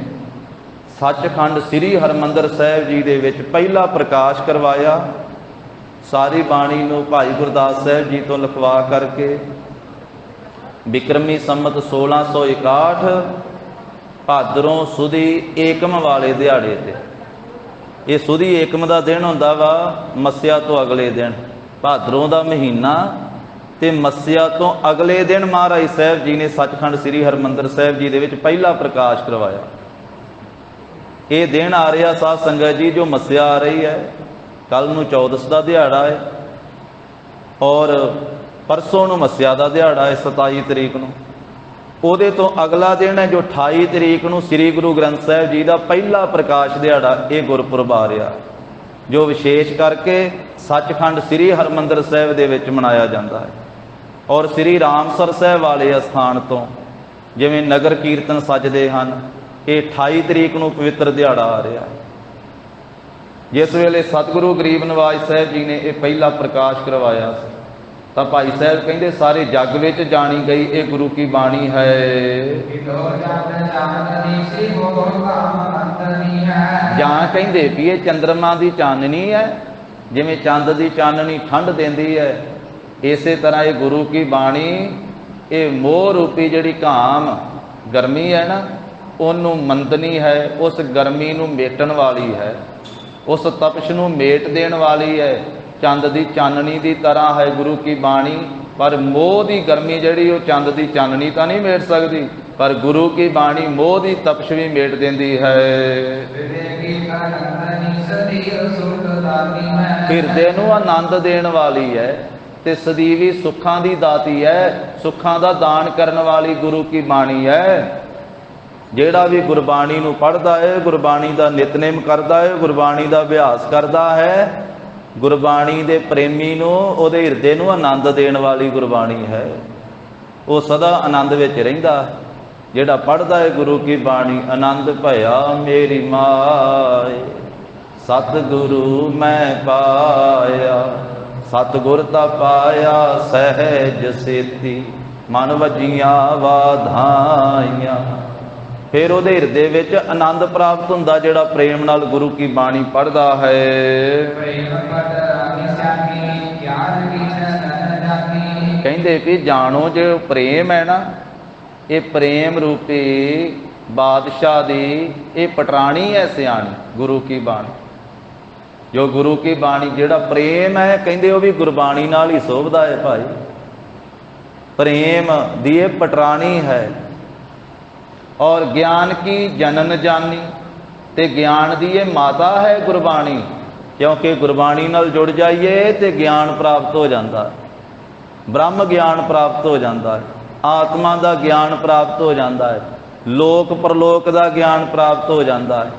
ਸੱਚਖੰਡ ਸ੍ਰੀ ਹਰਿਮੰਦਰ ਸਾਹਿਬ ਜੀ ਦੇ ਵਿੱਚ ਪਹਿਲਾ ਪ੍ਰਕਾਸ਼ ਕਰਵਾਇਆ। ਸਾਰੀ ਬਾਣੀ ਨੂੰ ਭਾਈ ਗੁਰਦਾਸ ਸਾਹਿਬ ਜੀ ਤੋਂ ਲਿਖਵਾ ਕਰਕੇ ਬਿਕਰਮੀ ਸੰਮਤ 1661 ਭਾਦਰੋਂ ਸੁਦੀ ਏਕਮ ਵਾਲੇ ਦਿਹਾੜੇ ਤੇ, ਇਹ ਸੁਦੀ ਏਕਮ ਦਾ ਦਿਨ ਹੁੰਦਾ ਵਾ ਮੱਸਿਆ ਤੋਂ ਅਗਲੇ ਦਿਨ, ਭਾਦਰੋਂ ਦਾ ਮਹੀਨਾ ਤੇ ਮੱਸਿਆ ਤੋਂ ਅਗਲੇ ਦਿਨ ਮਹਾਰਾਜ ਸਾਹਿਬ ਜੀ ਨੇ ਸੱਚਖੰਡ ਸ੍ਰੀ ਹਰਿਮੰਦਰ ਸਾਹਿਬ ਜੀ ਦੇ ਵਿੱਚ ਪਹਿਲਾ ਪ੍ਰਕਾਸ਼ ਕਰਵਾਇਆ। ਇਹ ਦਿਨ ਆ ਰਿਹਾ ਸਾਧ ਸੰਗਤ ਜੀ ਜੋ ਮੱਸਿਆ ਆ ਰਹੀ ਹੈ, ਕੱਲ ਨੂੰ 14 ਦਾ ਦਿਹਾੜਾ ਹੈ ਔਰ ਪਰਸੋਂ ਨੂੰ ਮੱਸਿਆ ਦਾ ਦਿਹਾੜਾ ਹੈ 27 ਤਰੀਕ ਨੂੰ। ਉਹਦੇ ਤੋਂ ਅਗਲਾ ਦਿਨ ਹੈ ਜੋ 28 ਤਰੀਕ ਨੂੰ ਸ੍ਰੀ ਗੁਰੂ ਗ੍ਰੰਥ ਸਾਹਿਬ ਜੀ ਦਾ ਪਹਿਲਾ ਪ੍ਰਕਾਸ਼ ਦਿਹਾੜਾ, ਇਹ ਗੁਰਪੁਰਬ ਆ ਰਿਹਾ ਜੋ ਵਿਸ਼ੇਸ਼ ਕਰਕੇ ਸੱਚਖੰਡ ਸ੍ਰੀ ਹਰਿਮੰਦਰ ਸਾਹਿਬ ਦੇ ਵਿੱਚ ਮਨਾਇਆ ਜਾਂਦਾ ਹੈ। ਔਰ ਸ੍ਰੀ ਰਾਮਸਰ ਸਾਹਿਬ ਵਾਲੇ ਅਸਥਾਨ ਤੋਂ ਜਿਵੇਂ ਨਗਰ ਕੀਰਤਨ ਸੱਜਦੇ ਹਨ, ਇਹ 28 ਤਰੀਕ ਨੂੰ ਪਵਿੱਤਰ ਦਿਹਾੜਾ ਆ ਰਿਹਾ। ਜਿਸ ਵੇਲੇ ਸਤਿਗੁਰੂ ਗਰੀਬ ਨਵਾਜ ਸਾਹਿਬ ਜੀ ਨੇ ਇਹ ਪਹਿਲਾ ਪ੍ਰਕਾਸ਼ ਕਰਵਾਇਆ ਸੀ ਤਾਂ ਭਾਈ ਸਾਹਿਬ ਕਹਿੰਦੇ ਸਾਰੇ ਜੱਗ ਵਿੱਚ ਜਾਣੀ ਗਈ ਇਹ ਗੁਰੂ ਕੀ ਬਾਣੀ ਹੈ। ਜਾਂ ਕਹਿੰਦੇ ਵੀ ਇਹ ਚੰਦਰਮਾ ਦੀ ਚਾਨਣੀ ਹੈ, ਜਿਵੇਂ ਚੰਦ ਦੀ ਚਾਨਣੀ ਠੰਡ ਦਿੰਦੀ ਹੈ, ਇਸੇ ਤਰ੍ਹਾਂ ਇਹ ਗੁਰੂ ਕੀ ਬਾਣੀ ਇਹ ਮੋਹ ਰੂਪੀ ਜਿਹੜੀ ਘਾਮ ਗਰਮੀ ਹੈ ਨਾ, ਉਹਨੂੰ ਮੰਦਨੀ ਹੈ, ਉਸ ਗਰਮੀ ਨੂੰ ਮੇਟਣ ਵਾਲੀ ਹੈ, ਉਸ ਤਪਸ਼ ਨੂੰ ਮੇਟ ਦੇਣ ਵਾਲੀ ਹੈ। ਚੰਦ ਦੀ ਚਾਨਣੀ ਦੀ ਤਰ੍ਹਾਂ ਹੈ ਗੁਰੂ ਕੀ ਬਾਣੀ, ਪਰ ਮੋਹ ਦੀ ਗਰਮੀ ਜਿਹੜੀ ਉਹ ਚੰਦ ਦੀ ਚਾਨਣੀ ਤਾਂ ਨਹੀਂ ਮੇਟ ਸਕਦੀ, ਪਰ ਗੁਰੂ ਕੀ ਬਾਣੀ ਮੋਹ ਦੀ ਤਪਸ਼ ਵੀ ਮੇਟ ਦਿੰਦੀ ਹੈ। ਹਿਰਦੇ ਨੂੰ ਆਨੰਦ ਦੇਣ ਵਾਲੀ ਹੈ ਤੇ ਸਦੀਵੀ ਸੁੱਖਾਂ ਦੀ ਦਾਤੀ ਹੈ, ਸੁੱਖਾਂ ਦਾ ਦਾਨ ਕਰਨ ਵਾਲੀ ਗੁਰੂ ਕੀ ਬਾਣੀ ਹੈ। ਜਿਹੜਾ ਵੀ ਗੁਰਬਾਣੀ ਨੂੰ ਪੜ੍ਹਦਾ ਹੈ, ਗੁਰਬਾਣੀ ਦਾ ਨਿਤਨੇਮ ਕਰਦਾ ਹੈ, ਗੁਰਬਾਣੀ ਦਾ ਅਭਿਆਸ ਕਰਦਾ ਹੈ, ਗੁਰਬਾਣੀ ਦੇ ਪ੍ਰੇਮੀ ਨੂੰ ਉਹਦੇ ਹਿਰਦੇ ਨੂੰ ਆਨੰਦ ਦੇਣ ਵਾਲੀ ਗੁਰਬਾਣੀ ਹੈ। ਉਹ ਸਦਾ ਆਨੰਦ ਵਿੱਚ ਰਹਿੰਦਾ ਹੈ। ਜਿਹੜਾ ਪੜ੍ਹਦਾ ਹੈ ਗੁਰੂ ਕੀ ਬਾਣੀ, ਆਨੰਦ ਭਇਆ ਮੇਰੀ ਮਾਏ, ਸਤਿਗੁਰੂ ਮੈਂ ਪਾਇਆ, ਸਤਿਗੁਰ ਤਾਂ ਪਾਇਆ ਸਹਿਜ ਸੇਤੀ, ਮਨ ਵਜੀਆਂ ਵਾਧਾਈਆਂ। ਫਿਰ ਉਹਦੇ ਹਿਰਦੇ ਵਿੱਚ ਆਨੰਦ ਪ੍ਰਾਪਤ ਹੁੰਦਾ ਜਿਹੜਾ ਪ੍ਰੇਮ ਨਾਲ ਗੁਰੂ ਕੀ ਬਾਣੀ ਪੜ੍ਹਦਾ ਹੈ। ਕਹਿੰਦੇ ਕਿ ਜਾਣੋ ਜੇ ਪ੍ਰੇਮ ਹੈ ਨਾ, ਇਹ ਪ੍ਰੇਮ ਰੂਪੀ बादशाह दी ये पटरानी है सियाणी गुरु की बाणी। जो गुरु की बाणी जिहड़ा प्रेम है कहंदे वो भी गुरबाणी नाल ही शोभदा है भाई। प्रेम दी ये पटरानी है। और ज्ञान की जनन जानी ते ज्ञान दी ये माता है गुरबाणी। क्योंकि गुरबाणी नाल जुड़ जाइए तो ज्ञान प्राप्त हो जाता है। ब्रह्म ज्ञान प्राप्त हो जाता है, आत्मा का ज्ञान प्राप्त हो जाता है, लोक परलोक का ज्ञान प्राप्त हो जाता है।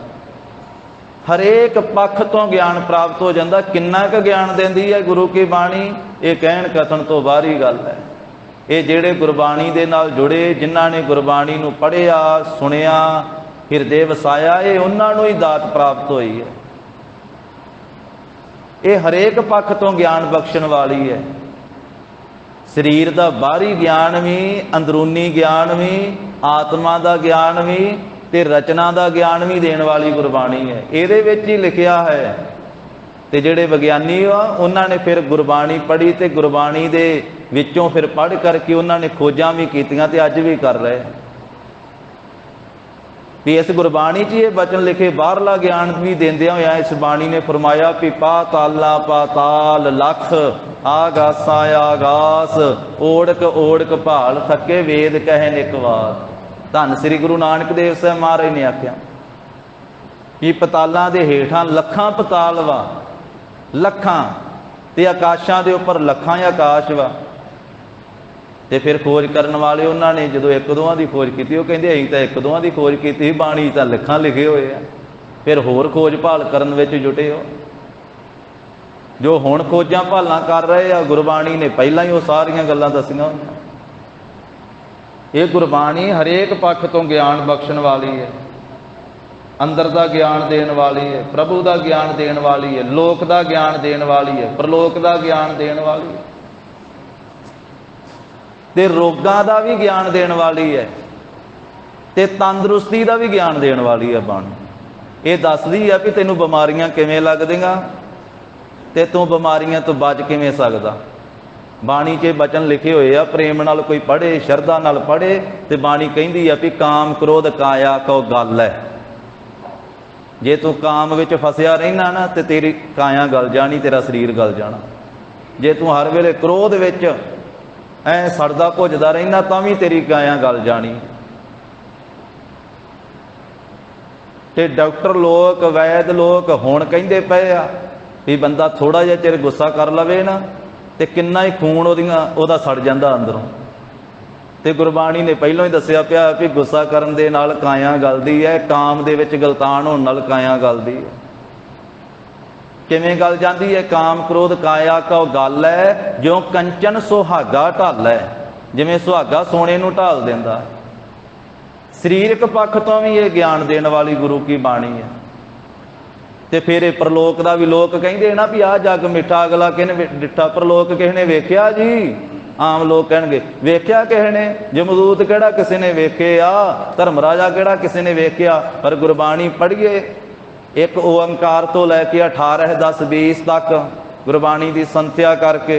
हरेक पक्ष तो ज्ञान प्राप्त हो जाता। किन्ना क ज्ञान देंदी है गुरु की बाणी, ये कहण कथन तो बाहरी गल है। ये जेड़े गुरबाणी दे नाल जुड़े, जिन्हां ने गुरबाणी नूं पढ़िया सुनिया हिरदे वसाया, ये उन्हां नूं ही दात प्राप्त हुई है। ये हरेक पक्ष तो ज्ञान बख्शण वाली है। शरीर का बाहरी ज्ञान भी, अंदरूनी ज्ञान भी, आत्मा का ज्ञान भी ते रचना का ज्ञान भी देने वाली गुरबाणी है। ये विच ही लिखिया है। ते जिहड़े विग्यानी आ उन्होंने फिर गुरबाणी पढ़ी ते गुरबाणी दे विचों फिर पढ़ करके उन्होंने खोजां भी कीतियां ते अज भी कर रहे भी। इस गुरबाणी च ये वचन लिखे बाहरला ज्ञान भी देंदियां होया इस बाणी ने फरमाया भी पाताला पाताल लख आगासा आगास ओढ़क ओढ़क भाल थके वेद कहे निक वार। धन श्री गुरु नानक देव साहब महाराज ने आख्या कि पतालों के हेठां लखां पताल वा, लखां ते आकाशां दे उपर लखां आकाश वा। ते फिर खोज करने वाले उन्होंने जो एक दोवां की खोज की, वो कहते अं तो एक दोवां की खोज की, बाणी तो लखां लिखे हुए हैं। फिर होर खोज भाल करन विच जुटे हो। जो हुण खोजां भालां कर रहे आ, गुरबाणी ने पहलां ही वो सारियां गल्लां दसियां होईयां। ये गुरबाणी हरेक पक्ष तो ज्ञान बख्शण वाली है। अंदर का ज्ञान देने वाली है, प्रभु का ज्ञान देने वाली है, लोक का ज्ञान देने वाली है, परलोक का ज्ञान देने वाली है, ते रोगां का भी ज्ञान देने वाली है, ते तंदुरुस्ती का भी ज्ञान देने वाली है। बाणी ये दसदी है भी तैनूं बीमारियां किवें लगदियां ते तूं बीमारियां तो बच किवें सकदा। बाणी के वचन लिखे हुए आ, प्रेम नाल कोई पढ़े, शरधा नाल पढ़े ते बाणी कहिंदी है भी काम क्रोध काया को गल है। जे तू काम विच फसिया रहना ना तो तेरी काया गल जानी, तेरा शरीर गल जाना। जे तू हर वेले क्रोध विच ऐ सड़दा भुजदा रहना तां भी तेरी काया गल जानी। ते डॉक्टर लोग वैद लोग हुण कहिंदे पए आ भी बंदा थोड़ा जिहा चिर गुस्सा कर लवे ना ते किन्ना ही खून ओहदा सड़ जांदा अंदरों। ते गुरबाणी ने पहलों ही दसिया पिया भी गुस्सा करन दे नाल काया गलदी है, काम दे विच गलतान होण नाल काया गलदी है। किवें गल जांदी है? काम क्रोध काया का गल है जो कंचन सुहागा ढाल है, जिवें सुहागा सोने नूं ढाल दिंदा। सरीरक पक्ष तो भी ये ज्ञान देने वाली गुरु की बाणी है। ते फिर ये परलोक का भी लोग कहिंदे ना भी आ जग मिठा अगला किहने डिठा, परलोक किसी ने वेख्या जी? आम लोग कहेंगे वेख्या किसी ने, जमदूत किहड़ा किसी ने वेखे आ, धर्मराजा किहड़ा किसी ने वेख्या। पर गुरबाणी पढ़िए एक ओंकार तो लैके 18 10 20 तक गुरबाणी की संथ्या करके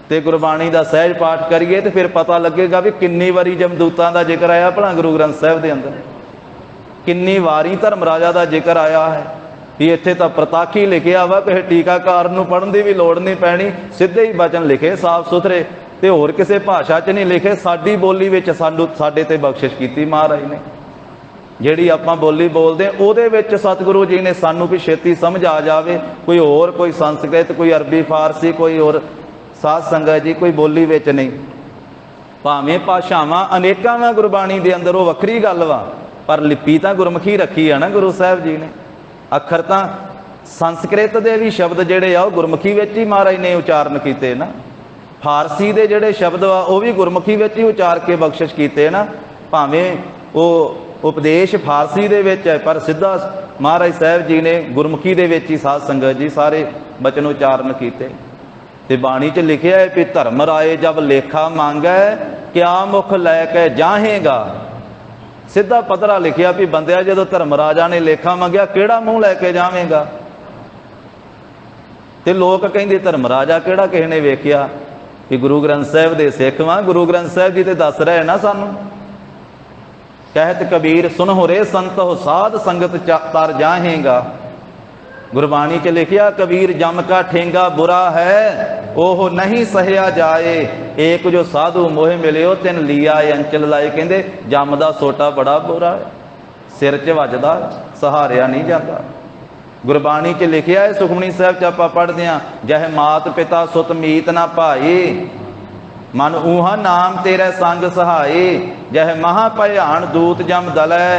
ते गुरबाणी का सहज पाठ करिए तो फिर पता लगेगा भी किन्नी वारी जमदूतां का जिक्र आया भला गुरु ग्रंथ साहिब के अंदर, किन्नी वारी धर्मराजा का जिक्र आया है। भी इत्थे तो प्रताखी लिखिया वा, किसी टीकाकार नूं पढ़न की भी लोड़ नहीं पैनी, सीधे ही वचन लिखे साफ सुथरे ते होर किसी भाषा च नहीं लिखे। साडी बोली विच साडे ते बख्शिश कीती महाराज ने, जिहड़ी आपां बोली बोलदे उहदे विच सतगुरु जी ने सानू भी छेती समझ आ जावे। कोई होर कोई संस्कृत, कोई अरबी फारसी, कोई होर साध संगत जी कोई बोली विच नहीं। भावें भाषावां अनेकां वा गुरबाणी दे अंदर, वो वखरी गल वा, पर लिपि तां गुरमुखी रखी है ना गुरु साहिब जी ने। अखर तां संस्कृत दे भी शब्द जिहड़े आ गुरमुखी विच ही महाराज ने उचारण कीते ना। फारसी दे जिहड़े शब्द आ वो भी गुरमुखी विच ही उचार के बख्शिश कीते ना। भावें वो उपदेश फारसी दे विच है, पर सीधा महाराज साहिब जी ने गुरमुखी दे विच ही साध संगत जी सारे बचन उचारण कीते। ते बाणी च लिखिया है कि धर्म राय जब लेखा मांगै क्या मुख लैके जाहेगा। सीधा पधरा लिखिया भी बंदिया जो धर्म राजा ने लेखा मंगया किहड़ा मूँह लैके जावेगा। ते लोग कहिंदे धर्म राजा किहड़ा किसी ने वेख्या? कि गुरु ग्रंथ साहिब दे सिख वां, गुरु ग्रंथ साहिब जी ते दस रहे ना सानू ਕਹਿਤ ਕਬੀਰ ਸੁਨਹੁ ਰੇ ਸੰਤੋ ਸਾਧ ਸੰਗਤ तर जाहेगा। गुरबाणी च लिखिया कबीर जम का ठेंगा बुरा है ओह नहीं सहया जाए, एक जो साधु मोह मिले तिन लिया अंचल लाए। कहते जम का सोटा बड़ा बुरा है, सिर च वजदा सहारिया नहीं जाता। गुरबाणी च लिखिया है सुखमनी साहब च आपां पढ़दे हां, जह मात पिता सुत मीत ना भाई, मन ऊहा नाम तेरे संग सहाए, जह महा भयान दूत जम दलै,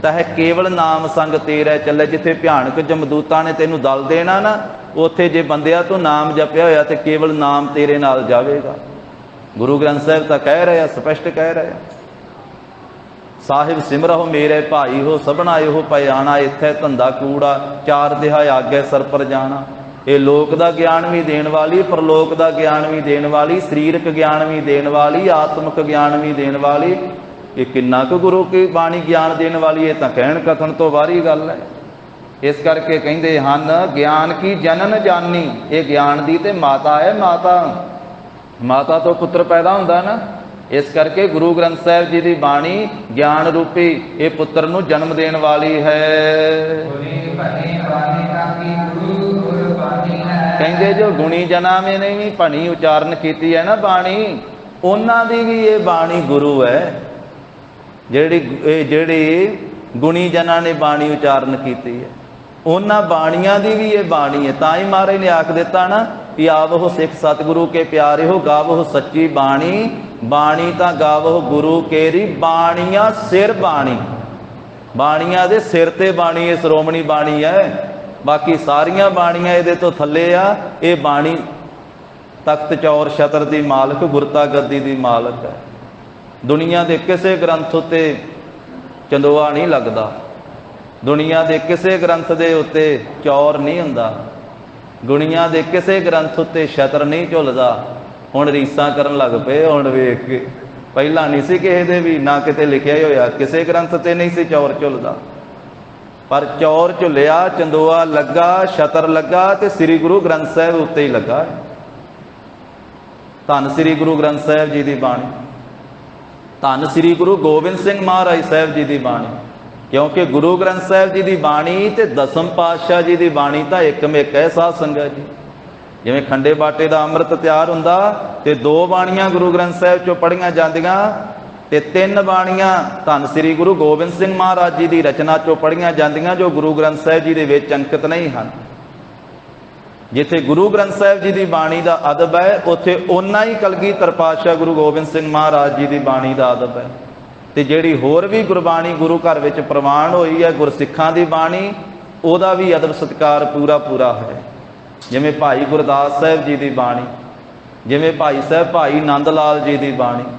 तह केवल नाम संग तेरा चले। जिथे भयानक जमदूतां ने तेनू दल देना ना, उत्थे जे बंदिया तू नाम जपिया होया ते केवल नाम तेरे नाल जावेगा। गुरु ग्रंथ साहिब तां कह रहे, स्पष्ट कह रहे, साहिब सिमरहो मेरे भाई हो सबना एहो पयाना, इत्थे धंधा कूड़ा चार तिहाई आगे सर पर जाना। ये लोक दा ज्ञान भी देण वाली, परलोक दा ज्ञान भी देण वाली, सरीरक ज्ञान भी देण वाली, आत्मक ज्ञान भी देण वाली। ये किन्ना कुछ गुरु की बाणी ज्ञान देने वाली है, तो कहण कथन तो बाहरी गल है। इस करके कहते हन ज्ञान की जनन जानी, ये ज्ञान दी ते माता है। माता तो पुत्र पैदा होंदा ना, इस करके गुरु ग्रंथ साहिब जी की बाणी ज्ञान रूपी ये पुत्र नूं जन्म देने वाली है। कहते जो गुणी जना में ने भी भणी उचारण की है ना बाणी, उन्हां दी भी ये बाणी गुरु है। ਜਿਹੜੀ ਗੁਣੀ ਜਨਾਂ ਨੇ ਬਾਣੀ ਉਚਾਰਨ ਕੀਤੀ ਹੈ, ਉਹਨਾਂ ਬਾਣੀਆਂ ਦੀ ਵੀ ਇਹ ਬਾਣੀ ਹੈ। ਤਾਂ ਹੀ ਮਹਾਰਾਜ ਨੇ ਆਖ ਦਿੱਤਾ ਨਾ ਕਿ ਆਵੋ ਸਿੱਖ ਸਤਿਗੁਰੂ ਕੇ ਪਿਆਰੇ ਹੋ, ਗਾਵੋ ਸੱਚੀ ਬਾਣੀ, ਬਾਣੀ ਤਾਂ ਗਾਵੋ ਗੁਰੂ ਕੇਰੀ, ਬਾਣੀਆਂ ਸਿਰ ਬਾਣੀ, ਬਾਣੀਆਂ ਦੇ ਸਿਰ ਤੇ ਬਾਣੀ ਇਹ ਸ਼੍ਰੋਮਣੀ ਬਾਣੀ ਹੈ। ਬਾਕੀ ਸਾਰੀਆਂ ਬਾਣੀਆਂ ਇਹਦੇ ਤੋਂ ਥੱਲੇ ਆ। ਇਹ ਬਾਣੀ ਤਖਤ ਚੌਰ ਛਤਰ ਦੀ ਮਾਲਕ, ਗੁਰਤਾ ਗੱਦੀ ਦੀ ਮਾਲਕ ਹੈ। दुनिया के किसी ग्रंथ उत्ते चंदोआ नहीं लगता, दुनिया के किसी ग्रंथ के उत्ते चौर नहीं हुंदा, दुनिया के किसी ग्रंथ उत्ते छतर नहीं झुलदा। हुण रीसां करन लग पे, हुण वेख के पहला नहीं सी किसी दे भी ना किते लिखिया ही होया, किसी ग्रंथ ते नहीं सी चौर झुलदा, पर चौर झुलिया, चंदोआ लगा, छतर लगा ते श्री गुरु ग्रंथ साहिब उत्ते ही लगा। धन श्री गुरु ग्रंथ साहिब जी की बाणी, धन श्री गुरु गोबिंद सिंह महाराज साहब जी की बाणी, क्योंकि गुरु ग्रंथ साहिब जी की बाणी ते दसम पातशाह जी की बाणी तो एकमेक है। साध संगत जी जिवें खंडे बाटे का अमृत तैयार हुंदा ते दो बाणियां गुरु ग्रंथ साहिब चों पढ़ियां जांदियां ते तीन बाणियां धन श्री गुरु गोबिंद सिंह महाराज जी की रचना चों पढ़ियां जांदियां, जो गुरु ग्रंथ साहिब जी दे विच अंकित नहीं हैं। जिथे गुरु ग्रंथ साहिब जी की बाणी का अदब है, उत्थे उन्ना ही कलगीधर पातशाह गुरु गोबिंद सिंह महाराज जी की बाणी का अदब है। तो जिहड़ी होर भी गुरबाणी गुरु घर विच प्रवान हुई है, गुरसिखां की बाणी, उहदा भी अदब सत्कार पूरा पूरा है। जिवें भाई गुरदास साहिब जी की बाणी, जिवें भाई साहब भाई नंद लाल जी की बाणी,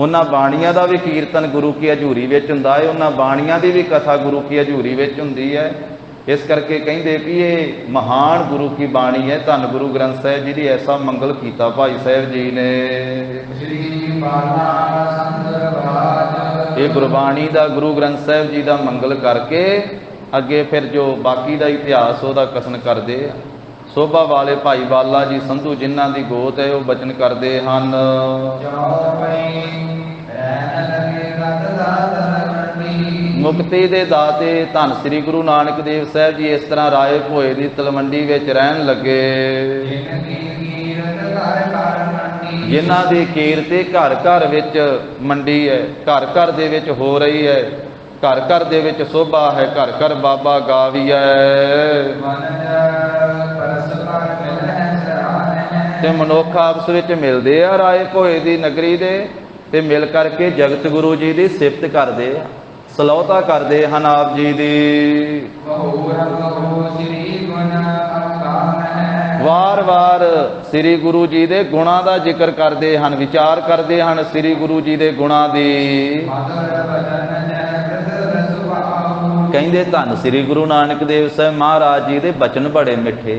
उन्हां बाणियां का भी कीर्तन गुरु की हजूरी विच हुंदा है, उन्हां बाणियां की भी कथा गुरु की हजूरी विच हुंदी है। इस करके कहते कि ये महान गुरु की बाणी है। धन गुरु ग्रंथ साहिब जी की ऐसा मंगल किया भाई साहब जी ने। ये गुरबाणी का गुरु ग्रंथ साहिब जी का मंगल करके अगे फिर जो बाकी का इतिहास वह कथन करते। शोभा वाले भाई बाला जी संधू जिन्हों की गोत है, वह बचन करते हैं, मुक्ति दे दाते धन श्री गुरु नानक देव साहब जी इस तरह राय भोए की तलवंडी विच रहन लगे, जिन्हां दी कीरते घर घर विच मंडी है, घर घर दे विच हो रही है, घर घर दे विच शोभा है, घर घर बाबा गावी है। ते मनुख आपस विच मिलदे आ राय भोए दी नगरी दे, ते मिल करके जगत गुरु जी की सिफत करते, सलौता करते हैं आप जी दी। वार वार श्री गुरु जी के गुणों का जिक्र करते हैं, विचार करते हैं श्री गुरु जी के गुणों की। कहते धन श्री गुरु नानक देव साहब महाराज जी के बचन बड़े मिठे,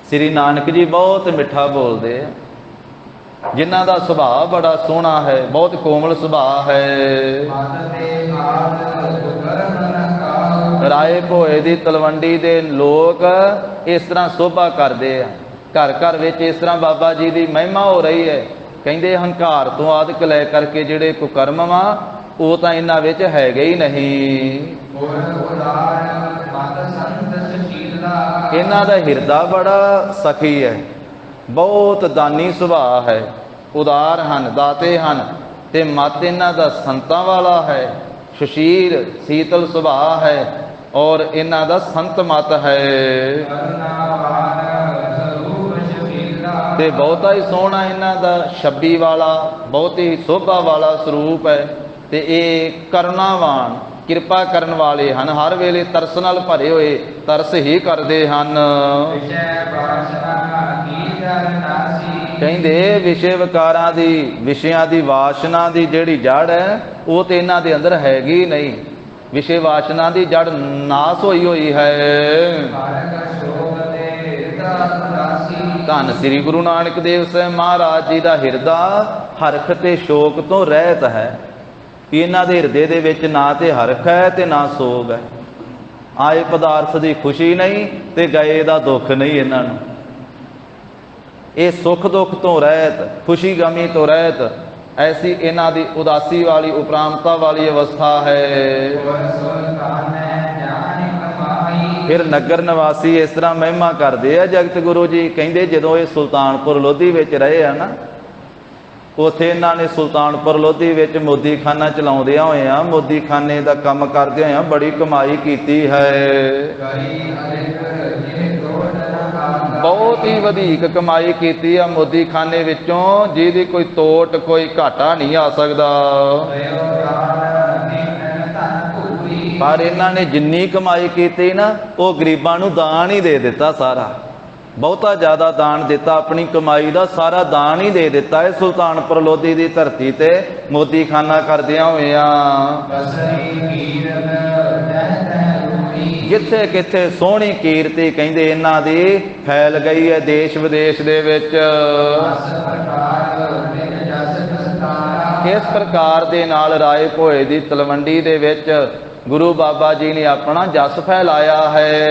श्री नानक जी बहुत मिठा बोलते हैं, जिन्हां दा सुभाव बड़ा सोहना है, बहुत कोमल सुभाव है। राय भोए दी तलवंडी दे लोग इस तरह शोभा करते हैं, घर घर विच इस तरह बाबा जी की महिमा हो रही है। कहते हंकार तो आदक लै करके जिहड़े कुकर्म वा ਉਹ ਤਾਂ ਇਹਨਾਂ ਵਿੱਚ ਹੈਗੇ ਹੀ ਨਹੀਂ। ਗੁਰ ਉਦਾਰ ਮਤ ਸੰਤ ਸੁਸ਼ੀਲਾ। ਇਹਨਾਂ ਦਾ ਹਿਰਦਾ ਬੜਾ ਸਖੀ ਹੈ, ਬਹੁਤ ਦਾਨੀ ਸੁਭਾਅ ਹੈ, ਉਦਾਰ ਹਨ, ਦਾਤੇ ਹਨ, ਤੇ ਮਤ ਇਹਨਾਂ ਦਾ ਸੰਤਾਂ ਵਾਲਾ ਹੈ, ਸੁਸ਼ੀਲ ਸੀਤਲ ਸੁਭਾਅ ਹੈ, ਔਰ ਇਹਨਾਂ ਦਾ ਸੰਤ ਮਤ ਹੈ। ਕਰੁਣਾਵਾਨ ਸਰੂਪ ਸੁਸ਼ੀਲਾ। ਤੇ ਬਹੁਤਾ ਹੀ ਸੋਹਣਾ ਇਹਨਾਂ ਦਾ ਛੱਬੀ ਵਾਲਾ, ਬਹੁਤ ਹੀ ਸੋਭਾ ਵਾਲਾ ਸਰੂਪ ਹੈ। ਤੇ ਇਹ ਕਰੁਣਾਵਾਨ, ਕਿਰਪਾ ਕਰਨ ਵਾਲੇ ਹਨ, ਹਰ ਵੇਲੇ ਤਰਸ ਨਾਲ ਭਰੇ ਹੋਏ ਤਰਸ ਹੀ ਕਰਦੇ ਹਨ। ਵਿਸ਼ੇ ਵਾਸਨਾ ਕੀ ਕਰਨਾਸੀ। ਕਹਿੰਦੇ ਵਿਸ਼ੇ ਵਿਕਾਰਾਂ ਦੀ, ਵਿਸ਼ਿਆਂ ਦੀ ਵਾਸ਼ਨਾ ਦੀ ਜਿਹੜੀ ਜੜ ਹੈ ਉਹ ਤੇ ਇਹਨਾਂ ਦੇ ਅੰਦਰ ਹੈਗੀ ਨਹੀਂ। ਵਿਸ਼ੇ ਵਾਸ਼ਨਾ ਦੀ ਜੜ ਨਾਸ ਹੋਈ ਹੋਈ ਹੈ। ਹਰਿ ਸ਼ੋਕ ਤੇ ਦਾਸੀ। ਧੰਨ ਸ੍ਰੀ ਗੁਰੂ ਨਾਨਕ ਦੇਵ ਸਾਹਿਬ ਮਹਾਰਾਜ ਜੀ ਦਾ ਹਿਰਦਾ ਹਰਖ ਤੇ ਸ਼ੋਕ ਤੋਂ ਰਹਿਤ ਹੈ। ਇਹਨਾਂ ਦੇ ਹਿਰਦੇ ਦੇ ਵਿੱਚ ਨਾ ਤੇ ਹਰਖ ਹੈ ਤੇ ਨਾ ਸੋਗ ਹੈ। ਆਏ ਪਦਾਰਥ ਦੀ ਖੁਸ਼ੀ ਨਹੀਂ ਤੇ ਗਏ ਦਾ ਦੁੱਖ ਨਹੀਂ ਇਹਨਾਂ ਨੂੰ। ਇਹ ਸੁੱਖ ਦੁੱਖ ਤੋਂ ਰਹਿਤ, ਖੁਸ਼ੀ ਗਮੀ ਤੋਂ ਰਹਿਤ, ਐਸੀ ਇਹਨਾਂ ਦੀ ਉਦਾਸੀ ਵਾਲੀ, ਉਪਰਾਮਤਾ ਵਾਲੀ ਅਵਸਥਾ ਹੈ। ਫਿਰ ਨਗਰ ਨਿਵਾਸੀ ਇਸ ਤਰ੍ਹਾਂ ਮਹਿਮਾ ਕਰਦੇ ਆ ਜਗਤ ਗੁਰੂ ਜੀ। ਕਹਿੰਦੇ ਜਦੋਂ ਇਹ ਸੁਲਤਾਨਪੁਰ ਲੋਧੀ ਵਿੱਚ ਰਹੇ ਆ ਨਾ, ਉੱਥੇ ਇਹਨਾਂ ਨੇ ਸੁਲਤਾਨਪੁਰ ਲੋਧੀ ਵਿੱਚ ਮੋਦੀਖਾਨਾ ਚਲਾਉਂਦਿਆਂ ਹੋਇਆਂ, ਮੋਦੀਖਾਨੇ ਦਾ ਕੰਮ ਕਰਦੇ ਹੋਇਆਂ ਬੜੀ ਕਮਾਈ ਕੀਤੀ ਹੈ। ਬਹੁਤ ਹੀ ਵਧੇਕ ਕਮਾਈ ਕੀਤੀ ਆ ਮੋਦੀਖਾਨੇ ਵਿੱਚੋਂ, ਜਿਹਦੀ ਕੋਈ ਤੋਟ ਕੋਈ ਘਾਟਾ ਨਹੀਂ ਆ ਸਕਦਾ। ਪਰ ਇਹਨਾਂ ਨੇ ਜਿੰਨੀ ਕਮਾਈ ਕੀਤੀ ਨਾ, ਉਹ ਗਰੀਬਾਂ ਨੂੰ ਦਾਨ ਹੀ ਦੇ ਦਿੱਤਾ ਸਾਰਾ। ਬਹੁਤਾ ਜ਼ਿਆਦਾ ਦਾਨ ਦਿੱਤਾ, ਆਪਣੀ ਕਮਾਈ ਦਾ ਸਾਰਾ ਦਾਨ ਹੀ ਦੇ ਦਿੱਤਾ ਹੈ ਸੁਲਤਾਨਪੁਰ ਲੋਧੀ ਦੀ ਧਰਤੀ ਤੇ ਮੋਦੀਖਾਨਾ ਕਰਦਿਆਂ ਹੋਇਆਂ। ਜਿੱਥੇ ਕਿੱਥੇ ਸੋਹਣੀ ਕੀਰਤੀ ਕਹਿੰਦੇ ਇਹਨਾਂ ਦੀ ਫੈਲ ਗਈ ਹੈ ਦੇਸ਼ ਵਿਦੇਸ਼ ਦੇ ਵਿੱਚ। ਕਿਸ ਪ੍ਰਕਾਰ ਦੇ ਨਾਲ ਰਾਏ ਭੋਏ ਦੀ ਤਲਵੰਡੀ ਦੇ ਵਿੱਚ ਗੁਰੂ ਬਾਬਾ ਜੀ ਨੇ ਆਪਣਾ ਜਸ ਫੈਲਾਇਆ ਹੈ।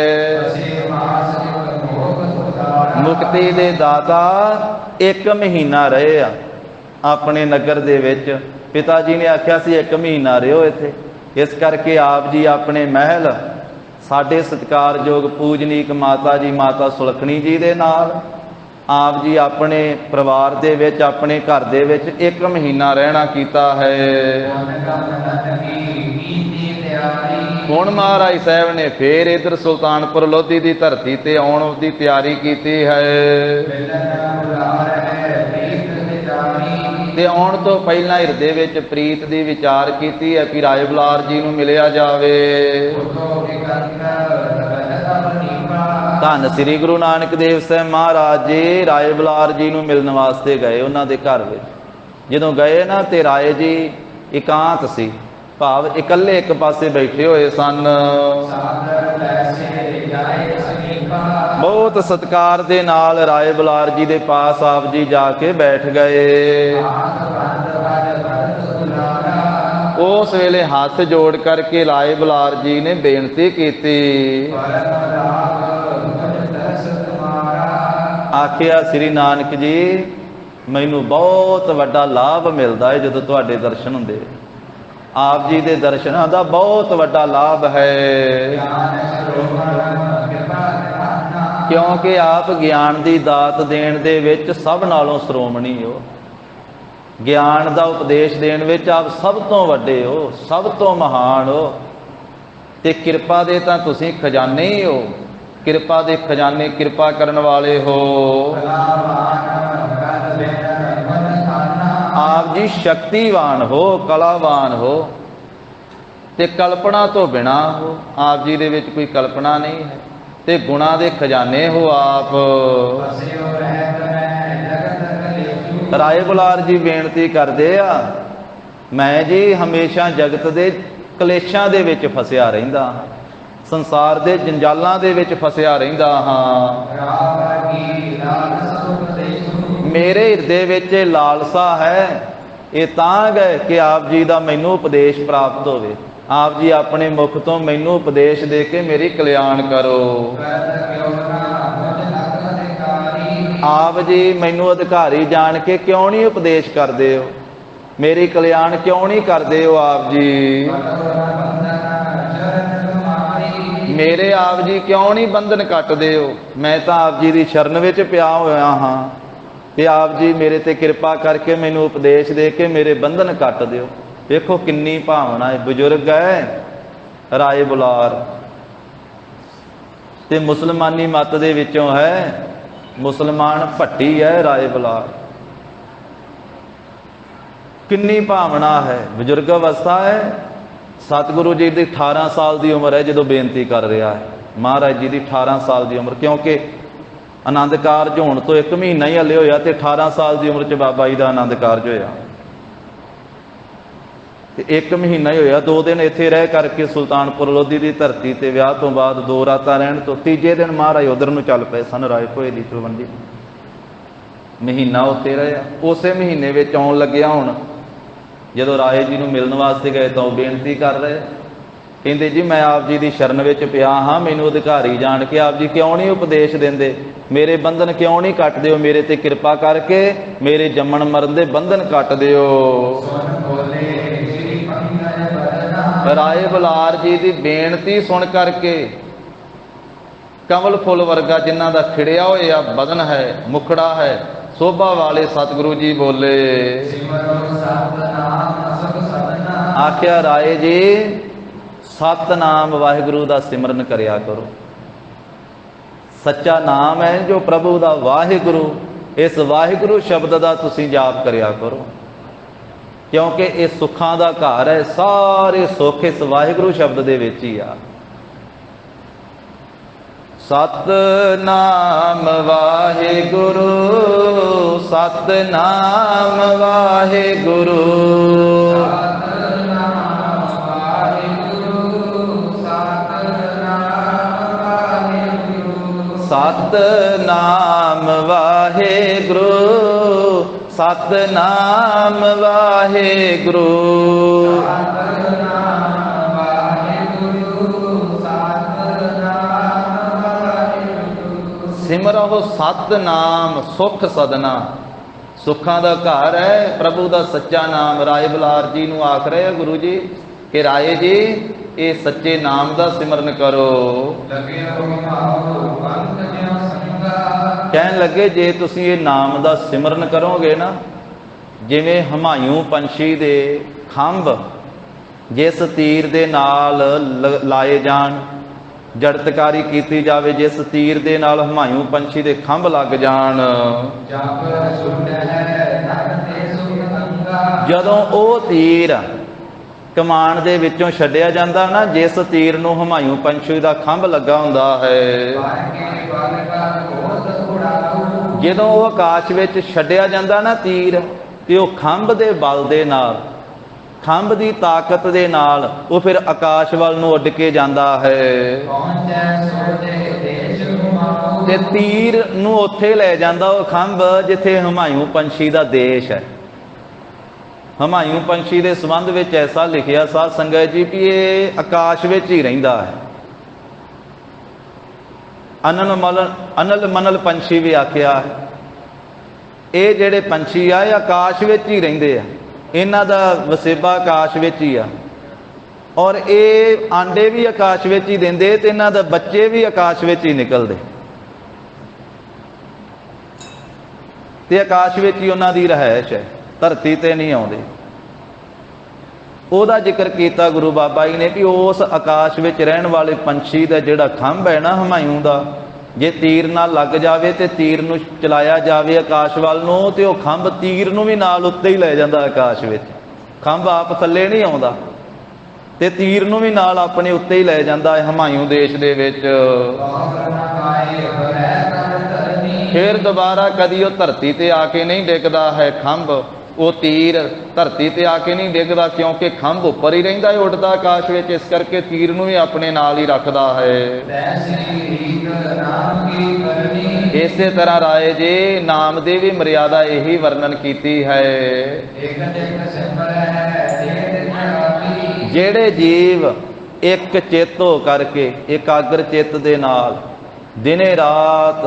ਮੁਕਤੀ ਦੇ ਦਾਤਾ 1 ਮਹੀਨਾ ਰਹੇ ਆ ਆਪਣੇ ਨਗਰ ਦੇ ਵਿੱਚ। ਪਿਤਾ ਜੀ ਨੇ ਆਖਿਆ ਸੀ 1 ਮਹੀਨਾ ਰਿਓ ਇੱਥੇ। ਇਸ ਕਰਕੇ ਆਪ ਜੀ ਆਪਣੇ ਮਹਿਲ ਸਾਡੇ ਸਤਿਕਾਰਯੋਗ ਪੂਜਨੀਕ ਮਾਤਾ ਜੀ ਮਾਤਾ ਸੁਲੱਖਣੀ ਜੀ ਦੇ ਨਾਲ ਆਪ ਜੀ ਆਪਣੇ ਪਰਿਵਾਰ ਦੇ ਵਿੱਚ, ਆਪਣੇ ਘਰ ਦੇ ਵਿੱਚ 1 ਮਹੀਨਾ ਰਹਿਣਾ ਕੀਤਾ ਹੈ। ਹੁਣ ਮਹਾਰਾਜ ਸਾਹਿਬ ਨੇ ਫੇਰ ਇਧਰ ਸੁਲਤਾਨਪੁਰ ਲੋਧੀ ਦੀ ਧਰਤੀ ਤੇ ਆਉਣ ਦੀ ਤਿਆਰੀ ਕੀਤੀ ਹੈ। ਤੇ ਆਉਣ ਤੋਂ ਪਹਿਲਾਂ ਹਿਰਦੇ ਵਿੱਚ ਪ੍ਰੀਤ ਦੀ ਵਿਚਾਰ ਕੀਤੀ ਹੈ ਕਿ ਰਾਏ ਬੁਲਾਰ ਜੀ ਨੂੰ ਮਿਲਿਆ ਜਾਵੇ। ਧੰਨ ਸ੍ਰੀ ਗੁਰੂ ਨਾਨਕ ਦੇਵ ਸਾਹਿਬ ਮਹਾਰਾਜ ਜੀ ਰਾਏ ਬੁਲਾਰ ਜੀ ਨੂੰ ਮਿਲਣ ਵਾਸਤੇ ਗਏ ਉਹਨਾਂ ਦੇ ਘਰ ਵਿੱਚ। ਜਦੋਂ ਗਏ ਨਾ ਤੇ ਰਾਏ ਜੀ ਇਕਾਂਤ ਸੀ, ਭਾਵ ਇਕੱਲੇ ਇੱਕ ਪਾਸੇ ਬੈਠੇ ਹੋਏ ਸਨ। ਬਹੁਤ ਸਤਿਕਾਰ ਦੇ ਨਾਲ ਰਾਏ ਬੁਲਾਰ ਜੀ ਦੇ ਪਾਸ ਆਪ ਜੀ ਜਾ ਕੇ ਬੈਠ ਗਏ। ਉਸ ਵੇਲੇ ਹੱਥ ਜੋੜ ਕਰਕੇ ਰਾਏ ਬੁਲਾਰ ਜੀ ਨੇ ਬੇਨਤੀ ਕੀਤੀ, ਆਖਿਆ ਸ੍ਰੀ ਨਾਨਕ ਜੀ ਮੈਨੂੰ ਬਹੁਤ ਵੱਡਾ ਲਾਭ ਮਿਲਦਾ ਹੈ ਜਦੋਂ ਤੁਹਾਡੇ ਦਰਸ਼ਨ ਹੁੰਦੇ। ਆਪ ਜੀ ਦੇ ਦਰਸ਼ਨਾਂ ਦਾ ਬਹੁਤ ਵੱਡਾ ਲਾਭ ਹੈ, ਕਿਉਂਕਿ ਆਪ ਗਿਆਨ ਦੀ ਦਾਤ ਦੇਣ ਦੇ ਵਿੱਚ ਸਭ ਨਾਲੋਂ ਸ਼੍ਰੋਮਣੀ ਹੋ। ਗਿਆਨ ਦਾ ਉਪਦੇਸ਼ ਦੇਣ ਵਿੱਚ ਆਪ ਸਭ ਤੋਂ ਵੱਡੇ ਹੋ, ਸਭ ਤੋਂ ਮਹਾਨ ਹੋ। ਤੇ ਕਿਰਪਾ ਦੇ ਤਾਂ ਤੁਸੀਂ ਖਜ਼ਾਨੇ ਹੀ ਹੋ, ਕਿਰਪਾ ਦੇ ਖਜ਼ਾਨੇ, ਕਿਰਪਾ ਕਰਨ ਵਾਲੇ ਹੋ। ਆਪ ਜੀ ਸ਼ਕਤੀਵਾਨ ਹੋ, ਕਲਾਵਾਨ ਹੋ, ਤੇ ਕਲਪਨਾ ਤੋਂ ਬਿਨਾ ਹੋ। ਆਪ ਜੀ ਦੇ ਵਿੱਚ ਕੋਈ ਕਲਪਨਾ ਨਹੀਂ ਹੈ, ਤੇ ਗੁਣਾ ਦੇ ਖਜ਼ਾਨੇ ਹੋ ਆਪ। ਰਾਏ ਬੁਲਾਰ ਜੀ ਬੇਨਤੀ ਕਰਦੇ ਆ, ਮੈਂ ਜੀ ਹਮੇਸ਼ਾ ਜਗਤ ਦੇ ਕਲੇਸ਼ਾਂ ਦੇ ਵਿੱਚ ਫਸਿਆ ਰਹਿੰਦਾ ਹਾਂ, ਸੰਸਾਰ ਦੇ ਜੰਜਾਲਾਂ ਦੇ ਵਿੱਚ ਫਸਿਆ ਰਹਿੰਦਾ ਹਾਂ। ਮੇਰੇ ਹਿਰਦੇ ਵਿੱਚ ਲਾਲਸਾ ਹੈ, ਇਹ ਤਾਂ ਹੈ ਕਿ ਆਪ ਜੀ ਦਾ ਮੈਨੂੰ ਉਪਦੇਸ਼ ਪ੍ਰਾਪਤ ਹੋਵੇ। ਆਪ ਜੀ ਆਪਣੇ ਮੁਖ ਤੋਂ ਮੈਨੂੰ ਉਪਦੇਸ਼ ਦੇ ਕੇ ਮੇਰੀ ਕਲਿਆਣ ਕਰੋ। ਆਪ ਜੀ ਮੈਨੂੰ ਅਧਿਕਾਰੀ ਜਾਣ ਕੇ ਕਿਉਂ ਨਹੀਂ ਉਪਦੇਸ਼ ਕਰਦੇ ਹੋ? मेरी कल्याण क्यों नहीं करते हो आप जी? मेरे आप जी क्यों नहीं बंधन कटते हो? मैं तो आप जी की शरण में पिया होया हाँ कि आप जी मेरे ते कृपा करके मैनू उपदेश दे के मेरे बंधन कट दिओ। देखो किन्नी भावना है। बजुर्ग है राए बुलार ते मुसलमानी मत दे विचों है, मुसलमान भट्टी है राए बुलार। किन्नी भावना है। बजुर्ग अवस्था है। सतगुरु जी की 18 साल की उम्र है जो बेनती कर रहा है। महाराज जी की 18 साल की उम्र, क्योंकि आनंद कारज होने तो 1 महीना ही हले होया ते 18 साल की उम्र च बाबा जी का आनंद कारज होया। 1 महीना ही होया। 2 दिन इत्थे रह करके सुल्तानपुर लोधी की धरती ते विआह तो बाद 2 रातां रहण तो तीजे दिन महाराज उधर नूं चल पे सन राय भोए की तलवंडी। महीना उत्थे रहे। उसे महीने विच आउण लग्या हुण जदों राय जी नूं मिलण वास्ते गए तो बेनती कर रहे, कहते जी मैं आप जी की शरण में पिया हाँ, मैनू अधिकारी जान के आप जी क्यों नहीं उपदेश देंदे? मेरे बंधन क्यों नहीं कट दिओ? मेरे ते कृपा करके मेरे जम्मण मरण दे बंधन कट दिओ। राए बुलार जी की बेनती सुन करके कमल फुल वर्गा जिन्हां दा खिड़िया होया बदन है, मुखड़ा है, शोभा वाले सतगुरु जी बोले, आख्या राय जी सतनाम वाहिगुरु का सिमरन करया करो। सच्चा नाम है जो प्रभु का वाहिगुरु, इस वाहिगुरु शब्द का तुसीं जाप करया करो, क्योंकि ये सुखां दा घर है। सारे सुख इस वाहिगुरु शब्द दे विच ही आ। सतनाम वाहिगुरु, सतनाम वाहिगुरु, सतनाम वाहिगुरु, सतनाम वाहिगुरु, सिमरहो सतनाम सुख सदना। सुखां दा घर है प्रभु का सच्चा नाम। राय बुलार जी नूं आख रहे गुरु जी कि राय जी ये सच्चे नाम का सिमरन करो। कहन लगे जे तुसीं ये नाम का सिमरन करोगे ना, जिवें हमायूं पंछी दे खंभ जिस तीर दे नाल लाए जान, जड़तकारी की जाए जिस तीर दे नाल हमायूं पंछी दे खंभ लग जान, जदों ओ तीर कमान दे विचों छड्डिया जांदा ना, जिस तीर नूं हमायूं पंछी दा खंभ लगा हुंदा है, जदों ओ आकाश विच छड्डिया जांदा ना तीर, ते ओ खंभ दे बल दे नाल, खंभ की ताकत दे नाल वो फिर आकाश वाल नूं उड़ के जांदा है ते तीर नूं उत्थे लै जांदा वो खंभ जिथे हमायूं पंछी दा देश है। हमायूं पंछी के संबंध में ऐसा लिखिया साध संगत जी कि ये आकाश विच ही रहिंदा है। अनल मनल पंछी भी आख्या है। ये जिहड़े पंछी आ आकाश विच ही रहिंदे आ, इन्हां दा वसेबा आकाश विच ही आ, और ये आंडे भी आकाश विच ही देंदे ते इन्हां दे बच्चे भी आकाश विच ही निकलदे ते आकाश विच ही उन्हां दी रहायश है, धरती ते नहीं आउंदे। ओहदा जिक्र किया गुरु बाबा जी ने कि उस आकाश विच रहण वाले पंछी का जिहड़ा खंभ है ना हमायूं दा, जे तीर नाल लग जाए तो तीर नूं चलाया जाए आकाश वाल नूं ते ओह खंभ तीर नूं भी नाल उत्ते ही लै जांदा आकाश विच। खंभ आप थल्ले नहीं आउंदा ते तीर नूं भी नाल अपने उत्ते ही लै जांदा है हमायूं देश दे विच। फिर दोबारा कदी वो धरती ते आके नहीं डिगदा है खंभ, वो तीर धरती ते आके नहीं डिगदा, क्योंकि खंभ उपर ही रहिंदा है उड़दा आकाश विच, इस करके तीर नूं भी अपने नाल ही रखदा है। इसे तरह राय जी नाम दी भी मर्यादा यही वर्णन की है। जेड़े जीव एक चित्त हो करके एकाग्र चित्त दे नाल दिने रात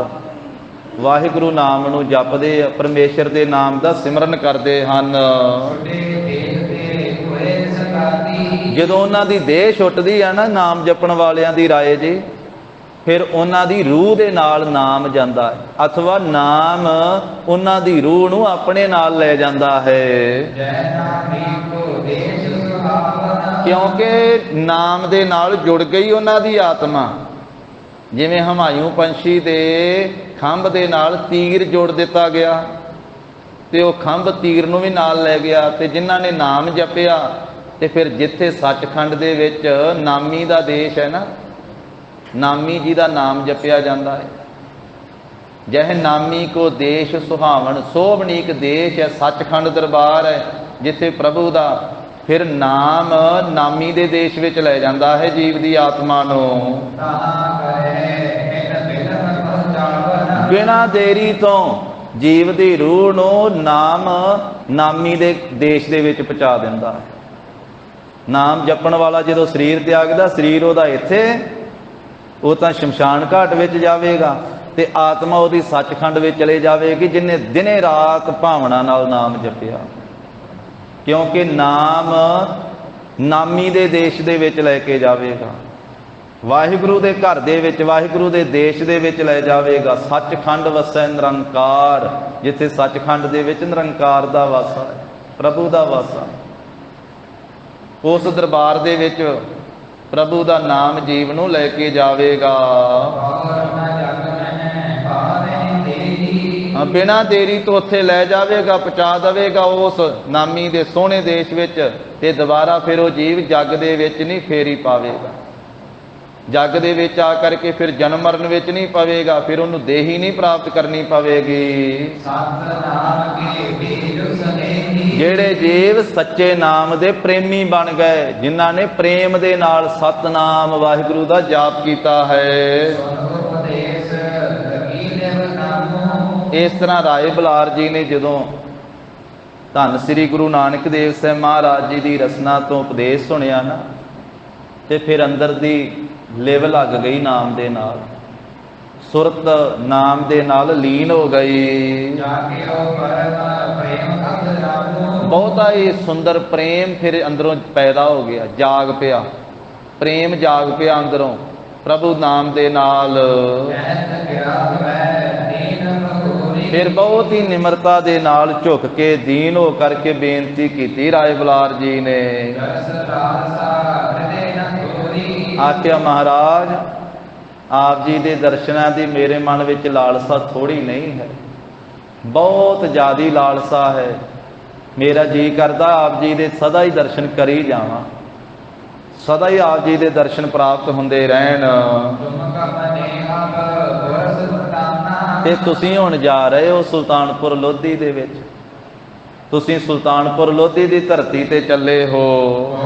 ਵਾਹਿਗੁਰੂ ਨਾਮ ਨੂੰ ਜਪਦੇ, ਪਰਮੇਸ਼ਰ ਦੇ ਨਾਮ ਦਾ ਸਿਮਰਨ ਕਰਦੇ ਹਨ। ਜਦੋਂ ਉਹਨਾਂ ਦੀ ਦੇਹ ਛੁੱਟਦੀ ਹੈ ਨਾ ਨਾਮ ਜਪਣ ਵਾਲਿਆਂ ਦੀ ਰਾਏ ਜੀ, ਫਿਰ ਉਹਨਾਂ ਦੀ ਰੂਹ ਦੇ ਨਾਲ ਨਾਮ ਜਾਂਦਾ ਹੈ, ਅਥਵਾ ਨਾਮ ਉਹਨਾਂ ਦੀ ਰੂਹ ਨੂੰ ਆਪਣੇ ਨਾਲ ਲੈ ਜਾਂਦਾ ਹੈ। ਕਿਉਂਕਿ ਨਾਮ ਦੇ ਨਾਲ ਜੁੜ ਗਈ ਉਹਨਾਂ ਦੀ ਆਤਮਾ। ਜਿਵੇਂ ਹਮਾਯੂ ਪੰਛੀ ਦੇ ਖੰਭ ਦੇ ਨਾਲ ਤੀਰ ਜੋੜ ਦਿੱਤਾ ਗਿਆ, ਤੇ ਉਹ ਖੰਭ ਤੀਰ ਨੂੰ ਵੀ ਨਾਲ ਲੈ ਗਿਆ। ਤੇ ਜਿਨ੍ਹਾਂ ਨੇ ਨਾਮ ਜਪਿਆ, ਤੇ ਫਿਰ ਜਿੱਥੇ ਸੱਚਖੰਡ ਦੇ ਵਿੱਚ ਨਾਮੀ ਦਾ ਦੇਸ਼ ਹੈ ਨਾ, ਨਾਮੀ ਜੀ ਦਾ ਨਾਮ ਜਪਿਆ ਜਾਂਦਾ ਹੈ। ਜਹ ਨਾਮੀ ਕੋ ਦੇਸ਼ ਸੁਹਾਵਣ, ਸੋਭਨੀਕ ਦੇਸ਼ ਹੈ, ਸੱਚਖੰਡ ਦਰਬਾਰ ਹੈ ਜਿੱਥੇ ਪ੍ਰਭੂ ਦਾ। ਫਿਰ ਨਾਮ ਨਾਮੀ ਦੇ ਦੇਸ਼ ਵਿੱਚ ਲੈ ਜਾਂਦਾ ਹੈ ਜੀਵ ਦੀ ਆਤਮਾ ਨੂੰ। ਬਿਨਾਂ ਦੇਰੀ ਤੋਂ ਜੀਵ ਦੀ ਰੂਹ ਨੂੰ ਨਾਮ ਨਾਮੀ ਦੇ ਦੇਸ਼ ਦੇ ਵਿੱਚ ਪਹੁੰਚਾ ਦਿੰਦਾ ਹੈ। ਨਾਮ ਜਪਣ ਵਾਲਾ ਜਦੋਂ ਸਰੀਰ ਤਿਆਗਦਾ, ਸਰੀਰ ਉਹਦਾ ਇੱਥੇ, ਉਹ ਤਾਂ ਸ਼ਮਸ਼ਾਨ ਘਾਟ ਵਿੱਚ ਜਾਵੇਗਾ, ਤੇ ਆਤਮਾ ਉਹਦੀ ਸੱਚਖੰਡ ਵਿੱਚ ਚਲੇ ਜਾਵੇਗੀ, ਜਿਹਨੇ ਦਿਨੇ ਰਾਤ ਭਾਵਨਾ ਨਾਲ ਨਾਮ ਜਪਿਆ। ਕਿਉਂਕਿ ਨਾਮ ਨਾਮੀ ਦੇ ਦੇਸ਼ ਦੇ ਵਿੱਚ ਲੈ ਕੇ ਜਾਵੇਗਾ, ਵਾਹਿਗੁਰੂ ਦੇ ਘਰ ਦੇ ਵਿੱਚ, ਵਾਹਿਗੁਰੂ ਦੇ ਦੇਸ਼ ਦੇ ਵਿੱਚ ਲੈ ਜਾਵੇਗਾ। ਸੱਚਖੰਡ ਵਸੈ ਨਿਰੰਕਾਰ, ਜਿੱਥੇ ਸੱਚਖੰਡ ਦੇ ਵਿੱਚ ਨਿਰੰਕਾਰ ਦਾ ਵਾਸਾ ਹੈ, ਪ੍ਰਭੂ ਦਾ ਵਾਸਾ। ਉਸ ਦਰਬਾਰ ਦੇ ਵਿੱਚ ਪ੍ਰਭੂ ਦਾ ਨਾਮ ਜੀਵ ਨੂੰ ਲੈ ਕੇ ਜਾਵੇਗਾ। ਬਿਨਾਂ ਦੇਰੀ ਤੋਂ ਉੱਥੇ ਲੈ ਜਾਵੇਗਾ, ਪਹੁੰਚਾ ਦੇਵੇਗਾ ਉਸ ਨਾਮੀ ਦੇ ਸੋਹਣੇ ਦੇਸ਼ ਵਿੱਚ। ਤੇ ਦੁਬਾਰਾ ਫਿਰ ਉਹ ਜੀਵ ਜੱਗ ਦੇ ਵਿੱਚ ਨਹੀਂ ਫੇਰੀ ਪਾਵੇਗਾ, ਜੱਗ ਦੇ ਵਿੱਚ ਆ ਕਰਕੇ ਫਿਰ ਜਨਮ ਮਰਨ ਵਿੱਚ ਨਹੀਂ ਪਵੇਗਾ, ਫਿਰ ਉਹਨੂੰ ਦੇਹੀ ਨਹੀਂ ਪ੍ਰਾਪਤ ਕਰਨੀ ਪਵੇਗੀ। ਜਿਹੜੇ ਜੀਵ ਸੱਚੇ ਨਾਮ ਦੇ ਪ੍ਰੇਮੀ ਬਣ ਗਏ, ਜਿਨ੍ਹਾਂ ਨੇ ਪ੍ਰੇਮ ਦੇ ਨਾਲ ਸਤਨਾਮ ਵਾਹਿਗੁਰੂ ਦਾ ਜਾਪ ਕੀਤਾ ਹੈ। ਇਸ ਤਰ੍ਹਾਂ ਰਾਏ ਬੁਲਾਰ ਜੀ ਨੇ ਜਦੋਂ ਧੰਨ ਸ੍ਰੀ ਗੁਰੂ ਨਾਨਕ ਦੇਵ ਸਾਹਿਬ ਮਹਾਰਾਜ ਜੀ ਦੀ ਰਸਨਾ ਤੋਂ ਉਪਦੇਸ਼ ਸੁਣਿਆ ਨਾ, ਤੇ ਫਿਰ ਅੰਦਰ ਦੀ ਲਿਵ ਲੱਗ ਗਈ ਨਾਮ ਦੇ ਨਾਲ, ਸੁਰਤ ਨਾਮ ਦੇ ਨਾਲ ਲੀਨ ਹੋ ਗਈ। ਬਹੁਤਾ ਹੀ ਸੁੰਦਰ ਪ੍ਰੇਮ ਫਿਰ ਅੰਦਰੋਂ ਪੈਦਾ ਹੋ ਗਿਆ, ਜਾਗ ਪਿਆ, ਪ੍ਰੇਮ ਜਾਗ ਪਿਆ ਅੰਦਰੋਂ ਪ੍ਰਭੂ ਨਾਮ ਦੇ ਨਾਲ। ਫਿਰ ਬਹੁਤ ਹੀ ਨਿਮਰਤਾ ਦੇ ਨਾਲ ਝੁਕ ਕੇ ਦੀਨ ਹੋ ਕਰਕੇ ਬੇਨਤੀ ਕੀਤੀ ਰਾਏ ਬੁਲਾਰ ਜੀ ਨੇ। ਆਖਿਆ ਮਹਾਰਾਜ, ਆਪ ਜੀ ਦੇ ਦਰਸ਼ਨਾਂ ਦੀ ਮੇਰੇ ਮਨ ਵਿੱਚ ਲਾਲਸਾ ਥੋੜੀ ਨਹੀਂ ਹੈ, ਬਹੁਤ ਜ਼ਿਆਦੀ ਲਾਲਸਾ ਹੈ। ਮੇਰਾ ਜੀ ਕਰਦਾ ਆਪ ਜੀ ਦੇ ਸਦਾ ਹੀ ਦਰਸ਼ਨ ਕਰੀ ਜਾਵਾਂ, ਸਦਾ ਹੀ ਆਪ ਜੀ ਦੇ ਦਰਸ਼ਨ ਪ੍ਰਾਪਤ ਹੁੰਦੇ ਰਹਿਣ। ਤੇ ਤੁਸੀਂ ਹੁਣ ਜਾ ਰਹੇ ਹੋ ਸੁਲਤਾਨਪੁਰ ਲੋਧੀ ਦੇ ਵਿੱਚ, ਤੁਸੀਂ ਸੁਲਤਾਨਪੁਰ ਲੋਧੀ ਦੀ ਧਰਤੀ ਤੇ ਚੱਲੇ ਹੋ,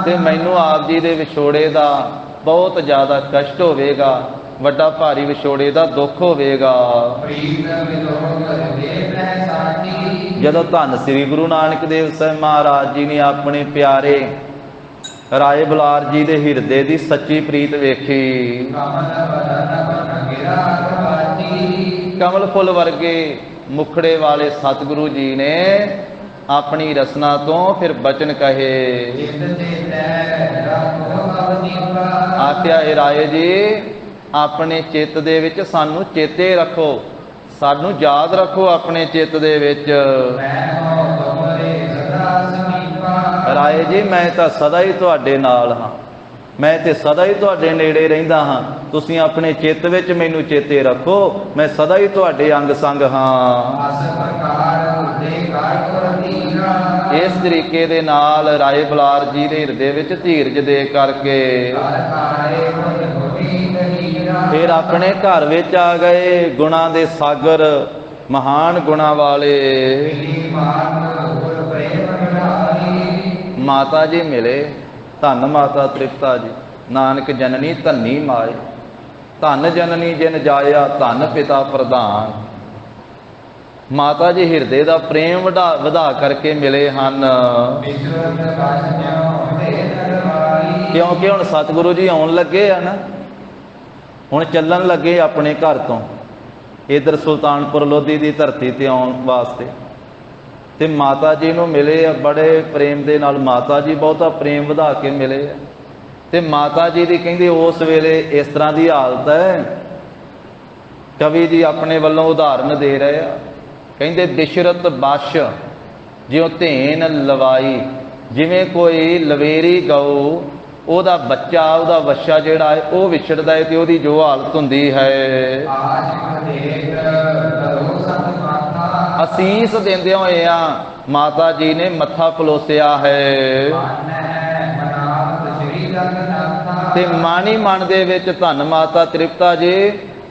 ਤੇ ਮੈਨੂੰ ਆਪ ਜੀ ਦੇ ਵਿਛੋੜੇ ਦਾ ਬਹੁਤ ਜ਼ਿਆਦਾ ਕਸ਼ਟ ਹੋਵੇਗਾ, ਵੱਡਾ ਭਾਰੀ ਵਿਛੋੜੇ ਦਾ ਦੁੱਖ ਹੋਵੇਗਾ। ਜਦੋਂ ਧੰਨ ਸ੍ਰੀ ਗੁਰੂ ਨਾਨਕ ਦੇਵ ਸਾਹਿਬ ਮਹਾਰਾਜ ਜੀ ਨੇ ਆਪਣੇ ਪਿਆਰੇ ਰਾਏ ਬੁਲਾਰ ਜੀ ਦੇ ਹਿਰਦੇ ਦੀ ਸੱਚੀ ਪ੍ਰੀਤ ਵੇਖੀ, ਕਮਲ ਫੁੱਲ ਵਰਗੇ ਮੁਖੜੇ ਵਾਲੇ ਸਤਿਗੁਰੂ ਜੀ ਨੇ ਆਪਣੀ ਰਸਨਾ ਤੋਂ ਫਿਰ ਬਚਨ ਕਹੇ। ਆਖਿਆ ਇਹ ਰਾਏ ਜੀ, ਆਪਣੇ ਚਿੱਤ ਦੇ ਵਿੱਚ ਸਾਨੂੰ ਚੇਤੇ ਰੱਖੋ, ਸਾਨੂੰ ਯਾਦ ਰੱਖੋ ਆਪਣੇ ਚਿੱਤ ਦੇ ਵਿੱਚ। ਰਾਏ ਜੀ, ਮੈਂ ਤਾਂ ਸਦਾ ਹੀ ਤੁਹਾਡੇ ਨਾਲ ਹਾਂ, ਮੈਂ ਤੇ ਸਦਾ ਹੀ ਤੁਹਾਡੇ ਨੇੜੇ ਰਹਿੰਦਾ ਹਾਂ, ਤੁਸੀਂ ਆਪਣੇ ਚਿੱਤ ਵਿੱਚ ਮੈਨੂੰ ਚੇਤੇ ਰੱਖੋ, ਮੈਂ ਸਦਾ ਹੀ ਤੁਹਾਡੇ ਅੰਗ ਸੰਗ ਹਾਂ। ਇਸ ਤਰੀਕੇ ਦੇ ਨਾਲ ਰਾਏ ਬੁਲਾਰ ਜੀ ਦੇ ਹਿਰਦੇ ਵਿੱਚ ਧੀਰਜ ਦੇ ਕਰਕੇ ਫਿਰ ਆਪਣੇ ਘਰ ਵਿੱਚ ਆ ਗਏ। ਗੁਣਾਂ ਦੇ ਸਾਗਰ, ਮਹਾਨ ਗੁਣਾਂ ਵਾਲੇ ਮਾਤਾ ਜੀ ਮਿਲੇ। ਧੰਨ ਮਾਤਾ ਤ੍ਰਿਪਤਾ ਜੀ, ਨਾਨਕ ਜਨਨੀ ਧੰਨੀ ਮਾਏ, ਧੰਨ ਜਨਨੀ ਜਿਨ ਜਾਇਆ, ਧੰਨ ਪਿਤਾ ਪ੍ਰਧਾਨ। ਮਾਤਾ ਜੀ ਹਿਰਦੇ ਦਾ ਪ੍ਰੇਮ ਵਧਾ ਕਰਕੇ ਮਿਲੇ ਹਨ, ਕਿਉਂਕਿ ਹੁਣ ਸਤਿਗੁਰੂ ਜੀ ਆਉਣ ਲੱਗੇ ਆ ਨਾ, ਹੁਣ ਚੱਲਣ ਲੱਗੇ ਆਪਣੇ ਘਰ ਤੋਂ ਇੱਧਰ ਸੁਲਤਾਨਪੁਰ ਲੋਧੀ ਦੀ ਧਰਤੀ ਤੇ ਆਉਣ ਵਾਸਤੇ, ਤੇ ਮਾਤਾ ਜੀ ਨੂੰ ਮਿਲੇ ਆ ਬੜੇ ਪ੍ਰੇਮ ਦੇ ਨਾਲ। ਮਾਤਾ ਜੀ ਬਹੁਤਾ ਪ੍ਰੇਮ ਵਧਾ ਕੇ ਮਿਲੇ ਆ, ਤੇ ਮਾਤਾ ਜੀ ਦੀ ਕਹਿੰਦੇ ਉਸ ਵੇਲੇ ਇਸ ਤਰ੍ਹਾਂ ਦੀ ਹਾਲਤ ਹੈ। ਕਵੀ ਜੀ ਆਪਣੇ ਵੱਲੋਂ ਉਦਾਹਰਨ ਦੇ ਰਹੇ ਆ, ਕਹਿੰਦੇ ਦਿਸ਼ਰਤ ਬਸ਼ ਜਿਉ ਧੇਨ ਲਵਾਈ, ਜਿਵੇਂ ਕੋਈ ਲਵੇਰੀ ਗਊ ਉਹਦਾ ਬੱਚਾ, ਉਹਦਾ ਵੱਛਾ ਜਿਹੜਾ ਹੈ ਉਹ ਵਿਛੜਦਾ ਹੈ ਤੇ ਉਹਦੀ ਜੋ ਹਾਲਤ ਹੁੰਦੀ ਹੈ। ਅਸੀਸ ਦਿੰਦੇ ਹੋਏ ਆ ਮਾਤਾ ਜੀ ਨੇ ਮੱਥਾ ਪਲੋਸਿਆ ਹੈ, ਤੇ ਮਾਣੀ ਮਨ ਦੇ ਵਿੱਚ ਧੰਨ ਮਾਤਾ ਤ੍ਰਿਪਤਾ ਜੀ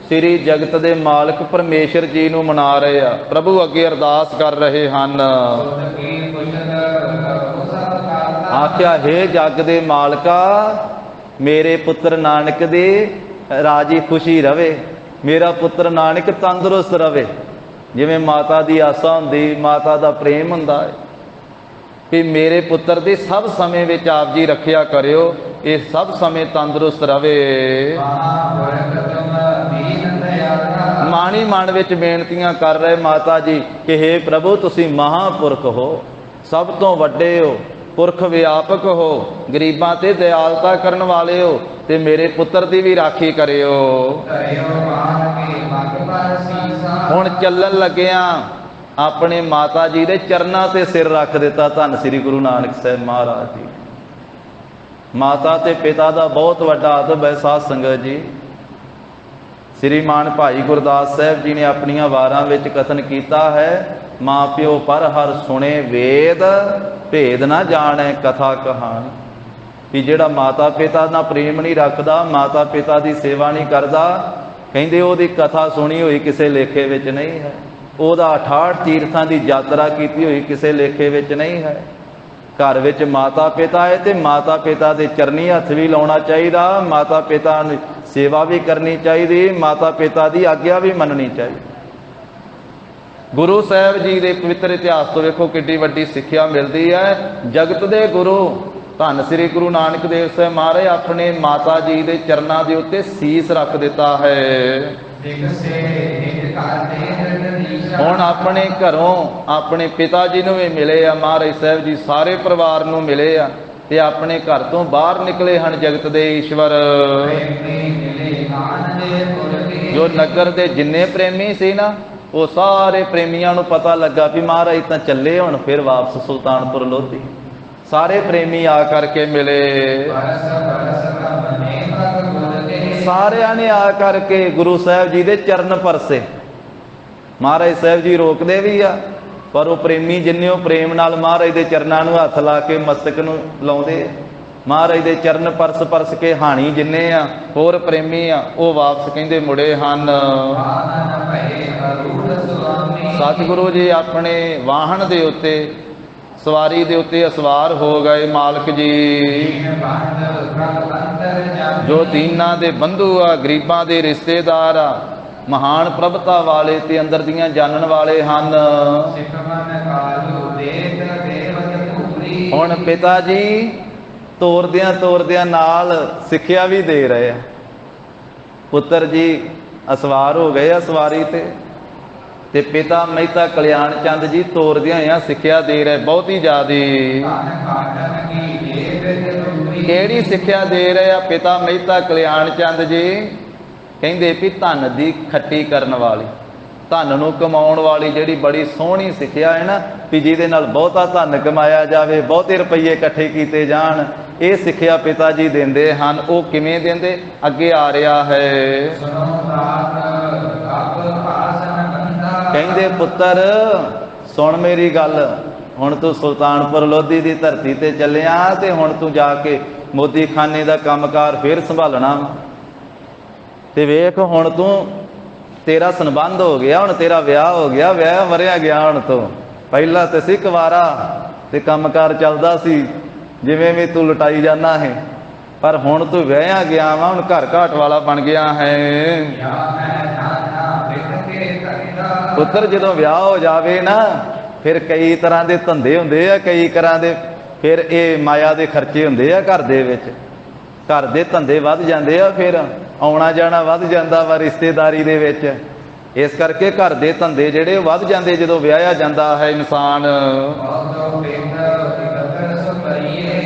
ਸ੍ਰੀ ਜਗਤ ਦੇ ਮਾਲਕ ਪਰਮੇਸ਼ਰ ਜੀ ਨੂੰ ਮਨਾ ਰਹੇ ਆ, ਪ੍ਰਭੂ ਅੱਗੇ ਅਰਦਾਸ ਕਰ ਰਹੇ ਹਨ। ਆਖਿਆ ਹੇ ਜਗ ਦੇ ਮਾਲਕਾ, ਮੇਰੇ ਪੁੱਤਰ ਨਾਨਕ ਦੀ ਰਾਜੀ ਖੁਸ਼ੀ ਰਵੇ, ਮੇਰਾ ਪੁੱਤਰ ਨਾਨਕ ਤੰਦਰੁਸਤ ਰਵੇ। ਜਿਵੇਂ ਮਾਤਾ ਦੀ ਆਸਾ ਹੁੰਦੀ, ਮਾਤਾ ਦਾ ਪ੍ਰੇਮ ਹੁੰਦਾ ਹੈ ਕਿ ਮੇਰੇ ਪੁੱਤਰ ਦੀ ਸਭ ਸਮੇਂ ਵਿੱਚ ਆਪ ਜੀ ਰੱਖਿਆ ਕਰਿਓ, ਇਹ ਸਭ ਸਮੇਂ ਤੰਦਰੁਸਤ ਰਵੇ। ਮਾਣੀ ਮਨ ਵਿੱਚ ਬੇਨਤੀਆਂ ਕਰ ਰਹੇ ਮਾਤਾ ਜੀ ਕਿ ਹੇ ਪ੍ਰਭੂ ਤੁਸੀਂ ਮਹਾਂਪੁਰਖ ਹੋ, ਸਭ ਤੋਂ ਵੱਡੇ ਹੋ, ਪੁਰਖ ਵਿਆਪਕ ਹੋ, ਗਰੀਬਾਂ ਤੇ ਦਿਆਲਤਾ ਕਰਨ ਵਾਲੇ ਹੋ, ਤੇ ਮੇਰੇ ਪੁੱਤਰ ਦੀ ਵੀ ਰਾਖੀ ਕਰਿਓ। ਹੁਣ ਚੱਲਣ ਲੱਗਿਆਂ ਆਪਣੇ ਮਾਤਾ ਜੀ ਦੇ ਚਰਨਾਂ ਤੇ ਸਿਰ ਰੱਖ ਦਿੱਤਾ, ਧੰਨ ਸ੍ਰੀ ਗੁਰੂ ਨਾਨਕ ਸਾਹਿਬ ਮਹਾਰਾਜ ਜੀ। ਮਾਤਾ ਤੇ ਪਿਤਾ ਦਾ ਬਹੁਤ ਵੱਡਾ ਅਦਬ ਹੈ ਸਾਧ ਸੰਗਤ ਜੀ। ਸ੍ਰੀਮਾਨ ਭਾਈ ਗੁਰਦਾਸ ਸਾਹਿਬ ਜੀ ਨੇ ਆਪਣੀਆਂ ਵਾਰਾਂ ਵਿੱਚ ਕਥਨ ਕੀਤਾ ਹੈ, ਮਾਂ ਪਿਓ ਪਰ ਹਰ ਸੁਣੇ ਵੇਦ, ਭੇਦ ਨਾ ਜਾਣੈ ਕਥਾ ਕਹਾਣੀ। ਵੀ ਜਿਹੜਾ ਮਾਤਾ ਪਿਤਾ ਨਾਲ ਪ੍ਰੇਮ ਨਹੀਂ ਰੱਖਦਾ, ਮਾਤਾ ਪਿਤਾ ਦੀ ਸੇਵਾ ਨਹੀਂ ਕਰਦਾ, ਕਹਿੰਦੇ ਉਹਦੀ ਕਥਾ ਸੁਣੀ ਹੋਈ ਕਿਸੇ ਲੇਖੇ ਵਿੱਚ ਨਹੀਂ ਹੈ, ਉਹਦਾ 68 ਤੀਰਥਾਂ ਦੀ ਯਾਤਰਾ ਕੀਤੀ ਹੋਈ ਕਿਸੇ ਲੇਖੇ ਵਿੱਚ ਨਹੀਂ ਹੈ। ਘਰ ਵਿੱਚ ਮਾਤਾ ਪਿਤਾ ਹੈ ਤੇ ਮਾਤਾ ਪਿਤਾ ਦੇ ਚਰਨੀ ਹੱਥ ਵੀ ਲਾਉਣਾ ਚਾਹੀਦਾ, ਮਾਤਾ ਪਿਤਾ ਨੂੰ ਸੇਵਾ ਵੀ ਕਰਨੀ ਚਾਹੀਦੀ, ਮਾਤਾ ਪਿਤਾ ਦੀ ਆਗਿਆ ਵੀ ਮੰਨਣੀ ਚਾਹੀਦੀ। ਗੁਰੂ ਸਾਹਿਬ ਜੀ ਦੇ ਪਵਿੱਤਰ ਇਤਿਹਾਸ ਤੋਂ ਵੇਖੋ ਕਿੱਡੀ ਵੱਡੀ ਸਿੱਖਿਆ ਮਿਲਦੀ ਹੈ। ਜਗਤ ਦੇ ਗੁਰੂ ਧੰਨ ਸ੍ਰੀ ਗੁਰੂ ਨਾਨਕ ਦੇਵ ਸਾਹਿਬ ਮਹਾਰਾਜ ਆਪਣੇ ਮਾਤਾ ਜੀ ਦੇ ਚਰਨਾਂ ਦੇ ਉੱਤੇ ਸੀਸ ਰੱਖ ਦਿੱਤਾ ਹੈ। ਹੁਣ ਆਪਣੇ ਘਰੋਂ ਆਪਣੇ ਪਿਤਾ ਜੀ ਨੂੰ ਵੀ ਮਿਲੇ ਆ ਮਹਾਰਾਜ ਸਾਹਿਬ ਜੀ, ਸਾਰੇ ਪਰਿਵਾਰ ਨੂੰ ਮਿਲੇ ਆ, ਤੇ ਆਪਣੇ ਘਰ ਤੋਂ ਬਾਹਰ ਨਿਕਲੇ ਹਨ ਜਗਤ ਦੇ ਈਸ਼ਵਰ। ਜੋ ਨਗਰ ਦੇ ਜਿੰਨੇ ਪ੍ਰੇਮੀ ਸੀ ਨਾ, ਉਹ ਸਾਰੇ ਪ੍ਰੇਮੀਆਂ ਨੂੰ ਪਤਾ ਲੱਗਾ ਵੀ ਮਹਾਰਾਜ ਤਾਂ ਚੱਲੇ ਹੁਣ ਫਿਰ ਵਾਪਸ ਸੁਲਤਾਨਪੁਰ ਲੋਧੀ। ਸਾਰੇ ਪ੍ਰੇਮੀ ਆ ਕਰਕੇ ਮਿਲੇ, ਸਾਰਿਆਂ ਨੇ ਆ ਕਰਕੇ ਗੁਰੂ ਸਾਹਿਬ ਜੀ ਦੇ ਚਰਨ ਪਰਸੇ। ਮਹਾਰਾਜ ਸਾਹਿਬ ਜੀ ਰੋਕਦੇ ਵੀ ਆ, ਪਰ ਉਹ ਪ੍ਰੇਮੀ ਜਿੰਨੇ ਉਹ ਪ੍ਰੇਮ ਨਾਲ ਮਹਾਰਾਜ ਦੇ ਚਰਨਾਂ ਨੂੰ ਹੱਥ ਲਾ ਕੇ ਮਸਤਕ ਨੂੰ ਲਾਉਂਦੇ, ਮਹਾਰਾਜ ਦੇ ਚਰਨ ਪਰਸ ਪਰਸ ਕੇ ਹਾਣੀ ਜਿੰਨੇ ਆ ਹੋਰ ਪ੍ਰੇਮੀ ਆ ਉਹ ਵਾਪਸ ਕਹਿੰਦੇ ਮੁੜੇ ਹਨ। ਸਤਿਗੁਰੂ ਜੀ ਆਪਣੇ ਵਾਹਨ ਦੇ ਉੱਤੇ ਸਵਾਰੀ ਦੇ ਉੱਤੇ ਅਸਵਾਰ ਹੋ ਗਏ। ਮਾਲਕ ਜੀ ਜੋ ਦੀਨਾਂ ਦੇ ਬੰਧੂ ਆ, ਗਰੀਬਾਂ ਦੇ ਰਿਸ਼ਤੇਦਾਰ ਆ, ਮਹਾਨ ਪ੍ਰਭਤਾ ਵਾਲੇ ਤੇ ਅੰਦਰ ਦੀਆਂ ਜਾਣਨ ਵਾਲੇ ਹਨ। ਹੁਣ ਪਿਤਾ ਜੀ ਤੋਰਦਿਆਂ ਨਾਲ ਸਿੱਖਿਆ ਵੀ ਦੇ ਰਹੇ ਆ। ਪੁੱਤਰ ਜੀ ਅਸਵਾਰ ਹੋ ਗਏ ਆ ਸਵਾਰੀ ਤੇ ਪਿਤਾ ਮਹਿਤਾ ਕਲਿਆਣ ਚੰਦ ਜੀ ਤੋਰਦਿਆਂ ਹੋਇਆਂ ਸਿੱਖਿਆ ਦੇ ਰਹੇ, ਬਹੁਤੀ ਜ਼ਿਆਦੀ। ਕਿਹੜੀ ਸਿੱਖਿਆ ਦੇ ਰਹੇ ਆ ਪਿਤਾ ਮਹਿਤਾ ਕਲਿਆਣ ਚੰਦ ਜੀ? ਕਹਿੰਦੇ ਵੀ ਧਨ ਦੀ ਖੱਟੀ ਕਰਨ ਵਾਲੀ, ਧਨ ਨੂੰ ਕਮਾਉਣ ਵਾਲੀ ਜਿਹੜੀ ਬੜੀ ਸੋਹਣੀ ਸਿੱਖਿਆ ਹੈ ਨਾ, ਵੀ ਜਿਹਦੇ ਨਾਲ ਬਹੁਤਾ ਧਨ ਕਮਾਇਆ ਜਾਵੇ, ਬਹੁਤੇ ਰੁਪਈਏ ਇਕੱਠੇ ਕੀਤੇ ਜਾਣ, ਇਹ ਸਿੱਖਿਆ ਪਿਤਾ ਜੀ ਦਿੰਦੇ ਹਨ। ਉਹ ਕਿਵੇਂ ਦਿੰਦੇ? ਅੱਗੇ ਆ ਰਿਹਾ ਹੈ। ਕਹਿੰਦੇ ਪੁੱਤਰ ਸੁਣ ਮੇਰੀ ਗੱਲ, ਹੁਣ ਤੂੰ ਸੁਲਤਾਨਪੁਰ ਲੋਧੀ ਦੀ ਧਰਤੀ ਤੇ ਚੱਲਿਆ ਤੇ ਹੁਣ ਤੂੰ ਜਾ ਕੇ ਮੋਦੀ ਖਾਨੇ ਦਾ ਕੰਮਕਾਰ ਫੇਰ ਸੰਭਾਲਣਾ ਤੇ ਵੇਖ ਹੁਣ ਤੂੰ ਤੇਰਾ ਸੰਬੰਧ ਹੋ ਗਿਆ, ਹੁਣ ਤੇਰਾ ਵਿਆਹ ਹੋ ਗਿਆ, ਵਿਆਹ ਵਰਿਆ ਗਿਆ। ਹੁਣ ਤੋਂ ਪਹਿਲਾਂ ਤੇ ਸੀ ਕੁਵਾਰਾ ਤੇ ਕੰਮਕਾਰ ਚੱਲਦਾ ਸੀ, ਜਿਵੇਂ ਵੀ ਤੂੰ ਲੁਟਾਈ ਜਾਂਦਾ ਹੈ, ਪਰ ਹੁਣ ਤੂੰ ਵਿਆਹਿਆ ਗਿਆ ਵਾ, ਹੁਣ ਘਰ ਘਾਟ ਵਾਲਾ ਬਣ ਗਿਆ ਹੈ। ਪੁੱਤਰ ਜਦੋਂ ਵਿਆਹ ਹੋ ਜਾਵੇ ਨਾ, ਫਿਰ ਕਈ ਤਰ੍ਹਾਂ ਦੇ ਧੰਦੇ ਹੁੰਦੇ ਆ, ਕਈ ਤਰ੍ਹਾਂ ਦੇ ਫਿਰ ਇਹ ਮਾਇਆ ਦੇ ਖਰਚੇ ਹੁੰਦੇ ਆ ਘਰ ਦੇ ਵਿੱਚ। घर दे धंधे वध जाते आ, फिर आउणा जाना वध जाता वा रिश्तेदारी दे विच। इस करके घर दे धंधे जिहड़े वध जाते जदों विआहिया जाता है इंसान।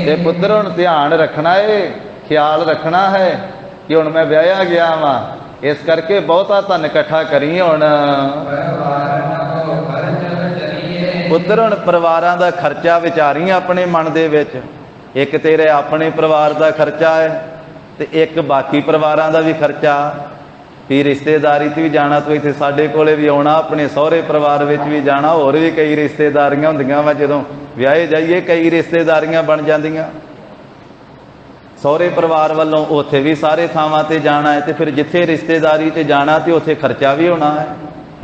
ते पुत्र हुण ध्यान रखना है, ख्याल रखना है कि हुण मैं विआहिया गया वां, इस करके बहुता धन इकट्ठा करी। हुण पुत्र हुण परिवारां दा खर्चा विचारी अपने मन दे विच। एक तेरे अपने परिवार दा खर्चा है ते एक बाकी परिवारां दा भी खर्चा। भी रिश्तेदारी ते भी जाना, तो इत्थे साडे कोले भी आउणा, अपने सहुरे परिवार विच भी जाना। होर भी कई रिश्तेदारियां हुंदियां वा, जदों विआहे जाइए कई रिश्तेदारियां बन जांदियां। सहुरे परिवार वालों उत्थे भी सारे थावां ते जाना है, तो फिर जिथे रिश्तेदारी ते जाना तो उत्थे खर्चा भी होना है।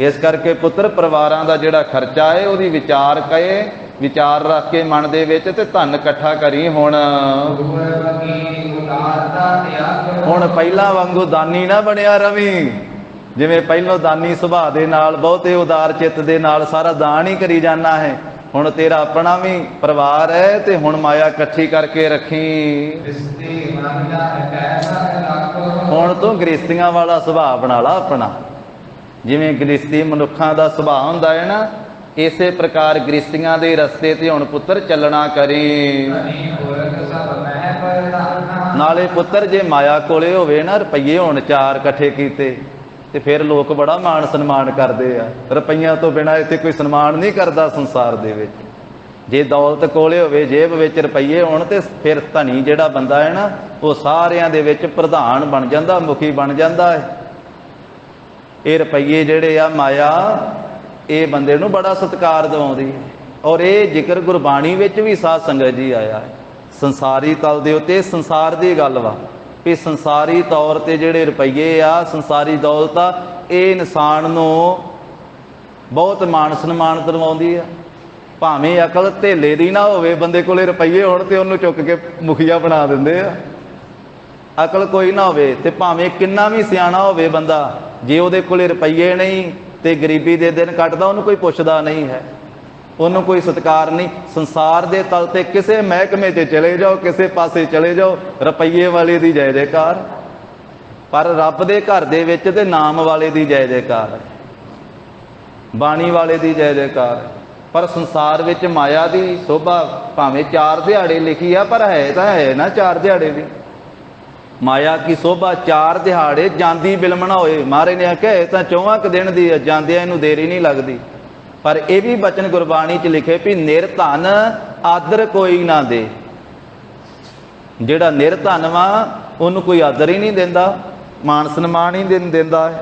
इस करके पुत्र परिवारां दा जिहड़ा खर्चा है उहदी विचार कहे, विचार रख के मन दे विच ते धन इकट्ठा करी। हुण पहिलां वांगू दानी ना बनिया रवी, जिवें पहिलों दानी सुभाਅ दे नाल बहुते उदार चित्त दे नाल सारा दान ही करी जाना है। हुण तेरा अपना भी परिवार है ते हुण माया इकट्ठी करके रखी। हुण तूं गृहस्थियां वाला सुभाਅ बना ला अपना। जिवें गृहस्थी मनुखां दा सुभाਅ हुंदा है ना, इसे प्रकार गृहस्थियां दे रस्ते ते हुण पुत्र चलना करी। नाले पुत्र जे माया कोले होवे ना रुपये हुण 4 इकट्ठे कीते ते फिर लोग बड़ा मान सन्मान करते हैं। रुपइया तो बिना इत्थे कोई सन्मान नहीं करता संसार दे विच। जे दौलत कोले होवे, जेब विच रुपये होण ते फिर धनी जिहड़ा बंदा है ना, वो सारियां दे विच प्रधान बन जांदा, मुखी बन जांदा है। ये रुपये जिहड़े आ माया, ये बंदे नूं बड़ा सत्कार दिवाउंदी है। और ये जिक्र गुरबाणी विच भी साध संगत जी आया है। संसारी तल दे उत्ते संसार दी गल वा भी संसारी तौर ते जिहड़े रुपये आ, संसारी दौलत आ, ये इंसान नूं बहुत मान सन्मान दिवाउंदी है। भावें अकल धेले दी ना होवे, बंदे कोले रुपये होण ते उहनूं चुक के मुखिया बना दिंदे आ। अकल कोई ना होवे ते भावें किन्ना भी सियाणा होवे बंदा, जे उहदे कोले रुपये नहीं ते गरीबी दे दिन कटदा, उहनूं कोई पुछदा नहीं है, उन्होंने कोई सत्कार नहीं। संसार दे तल ते किसे महकमे च चले जाओ, किसे पासे चले जाओ, रुपये वाले दी जय जयकार, पर रब दे घर दे विच ते नाम वाले दी जय जयकार है, बाणी वाले दी जय जयकार है। पर संसार विच माया दी शोभा भावें 4 दिहाड़े लिखी है, पर है तां है ना 4 दिहाड़े दी। माया की शोभा 4 दिहाड़े जांदी बिलमना होए। महाराज ने आख्या है तां 24 दिन दी है, जांदियां इहनूं देरी नहीं लगदी। पर यह भी बचन गुरबाणी च लिखे भी निर्धन आदर कोई ना दे। जिहड़ा निर्धन वा उन्होंने कोई आदर ही नहीं देंदा, मान सन्मान ही देंदा है।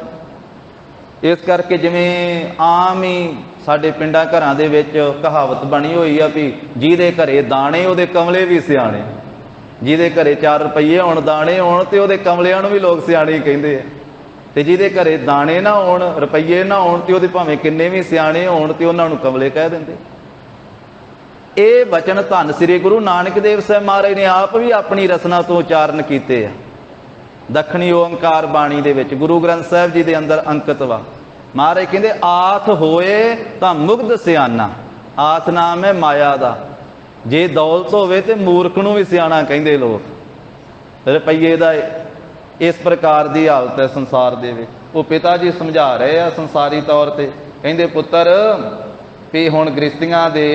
इस करके जिवें आम ही साडे पिंडां घरां दे विच कहावत बनी हुई है भी जिहदे घरे दाणे उहदे कमले भी सियाणे। जिहदे घरे 4 रुपये होण दाणे होण ते उहदे कमलिਆਂ ਨੂੰ भी लोग सियाणे ही कहिंदे आ, ते जिहदे घरे दाणे ना होण रुपये ना होण ते उहदे भावें किन्ने भी सियाणे होण ते उहनां नूं कमले कह दिंदे। ਇਹ वचन धन श्री गुरु नानक देव साहब महाराज ने आप भी अपनी रसना तो उचारण कीते आ। दखणी ओंकार बाणी दे विच गुरु ग्रंथ साहिब जी दे अंदर अंकित वा। महाराज कहंदे आथ होए तां मुग्ध सियाना। आथ नाम है माया दा। जे दौलत होवे ते मूर्ख नूं भी सियाणा कहिंदे लोग। रुपये दा इस प्रकार दी हालत है संसार दे विच। वो पिता जी समझा रहे आ संसारी तौर ते, कहंदे पुत्र भी हुण गृहस्थियां दे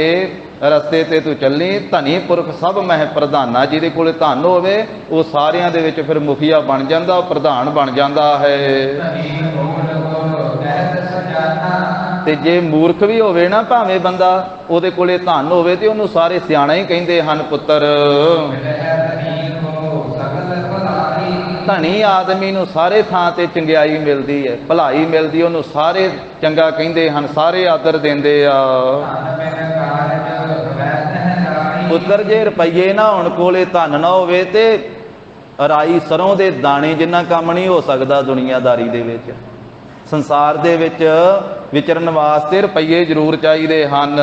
रस्ते ते तू चली। धनी पुरख सब मह प्रधाना। जिहदे कोल धन होवे वो सारियां दे विच फिर मुखिया बन जांदा, प्रधान बन जांदा है। ते जे मूर्ख भी होवे ना भावें बंदा, उहदे कोले धन होवे ते उहनूं सारे सियाणा ही कहिंदे हन पुत्र। धनी आदमी नूं सारे थां ते चंगियाई मिलदी है, भलाई मिलदी, उहनूं सारे चंगा कहिंदे हन, सारे आदर देंदे आ। पुत्र जे रुपये ना होण कोले धन ना होवे ते राई सरों दे दाणे जिन्ना काम नहीं हो सकदा दुनियादारी दे विच। संसार दे विच विचरण वास्ते रुपये जरूर चाहिए हन।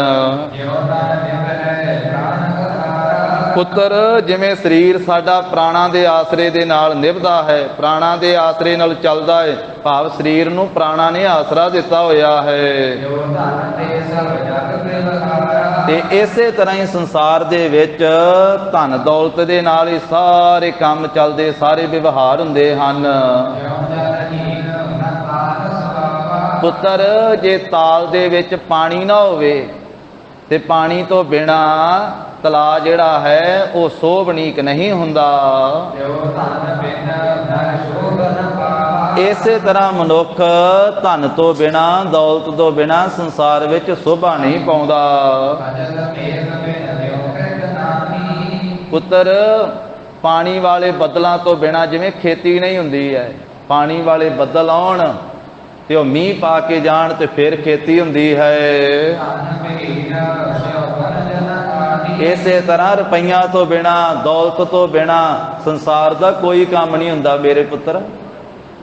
ਪੁੱਤਰ ਜਿਵੇਂ ਸਰੀਰ ਸਾਡਾ ਪ੍ਰਾਣਾਂ ਦੇ ਆਸਰੇ ਦੇ ਨਾਲ ਨਿਭਦਾ ਹੈ, ਪ੍ਰਾਣਾਂ ਦੇ ਆਸਰੇ ਨਾਲ ਚੱਲਦਾ ਹੈ, ਭਾਵ ਸਰੀਰ ਨੂੰ ਪ੍ਰਾਣਾਂ ਨੇ ਆਸਰਾ ਦਿੱਤਾ ਹੋਇਆ ਹੈ। ਜੋ ਧਨ ਤੇ ਸਭ ਜਗ ਵਿਵਹਾਰਾ ਤੇ ਇਸੇ ਤਰ੍ਹਾਂ ਹੀ ਸੰਸਾਰ ਦੇ ਵਿੱਚ ਧਨ ਦੌਲਤ ਦੇ ਨਾਲ ਹੀ ਸਾਰੇ ਕੰਮ ਚੱਲਦੇ, ਸਾਰੇ ਵਿਵਹਾਰ ਹੁੰਦੇ ਹਨ। ਜਿਉ ਜਲਹੀਨ ਨ ਤਾਲ ਸਵਾਵਾ ਪੁੱਤਰ ਜੇ ਤਾਲ ਦੇ ਵਿੱਚ ਪਾਣੀ ਨਾ ਹੋਵੇ ਤੇ ਪਾਣੀ ਤੋਂ ਬਿਨਾ ਤਲਾ ਜਿਹੜਾ ਹੈ ਉਹ ਸੋਭਨੀਕ ਨਹੀਂ ਹੁੰਦਾ। ਜਿਉ ਧਨ ਬਿਨ ਨਰ ਸ਼ੋਭ ਨ ਪਾਵਾ ਇਸੇ ਤਰ੍ਹਾਂ ਮਨੁੱਖ ਧਨ ਤੋਂ ਬਿਨਾ, ਦੌਲਤ ਤੋਂ ਬਿਨਾ ਸੰਸਾਰ ਵਿੱਚ ਸ਼ੋਭਾ ਨਹੀਂ ਪਾਉਂਦਾ। ਅਜਲ ਮੇਘ ਬਿਨ ਲਿਉ ਕ੍ਰਿਤ ਨਾਹੀ ਪੁੱਤਰ ਪਾਣੀ ਵਾਲੇ ਬੱਦਲਾਂ ਤੋਂ ਬਿਨਾ ਜਿਵੇਂ ਖੇਤੀ ਨਹੀਂ ਹੁੰਦੀ ਹੈ, ਪਾਣੀ ਵਾਲੇ ਬੱਦਲ ਆਉਣ ਤੇ ਉਹ ਮੀਂਹ ਪਾ ਕੇ ਜਾਣ ਤੇ ਫਿਰ ਖੇਤੀ ਹੁੰਦੀ ਹੈ। ਧਨ ਬਹੀਨ ਸ਼ੋਭਨ ਜਨ ਆਹੀ ਇਸੇ ਤਰ੍ਹਾਂ ਰੁਪਈਆਂ ਤੋਂ ਬਿਨਾ, ਦੌਲਤ ਤੋਂ ਬਿਨਾ ਸੰਸਾਰ ਦਾ ਕੋਈ ਕੰਮ ਨਹੀਂ ਹੁੰਦਾ ਮੇਰੇ ਪੁੱਤਰ।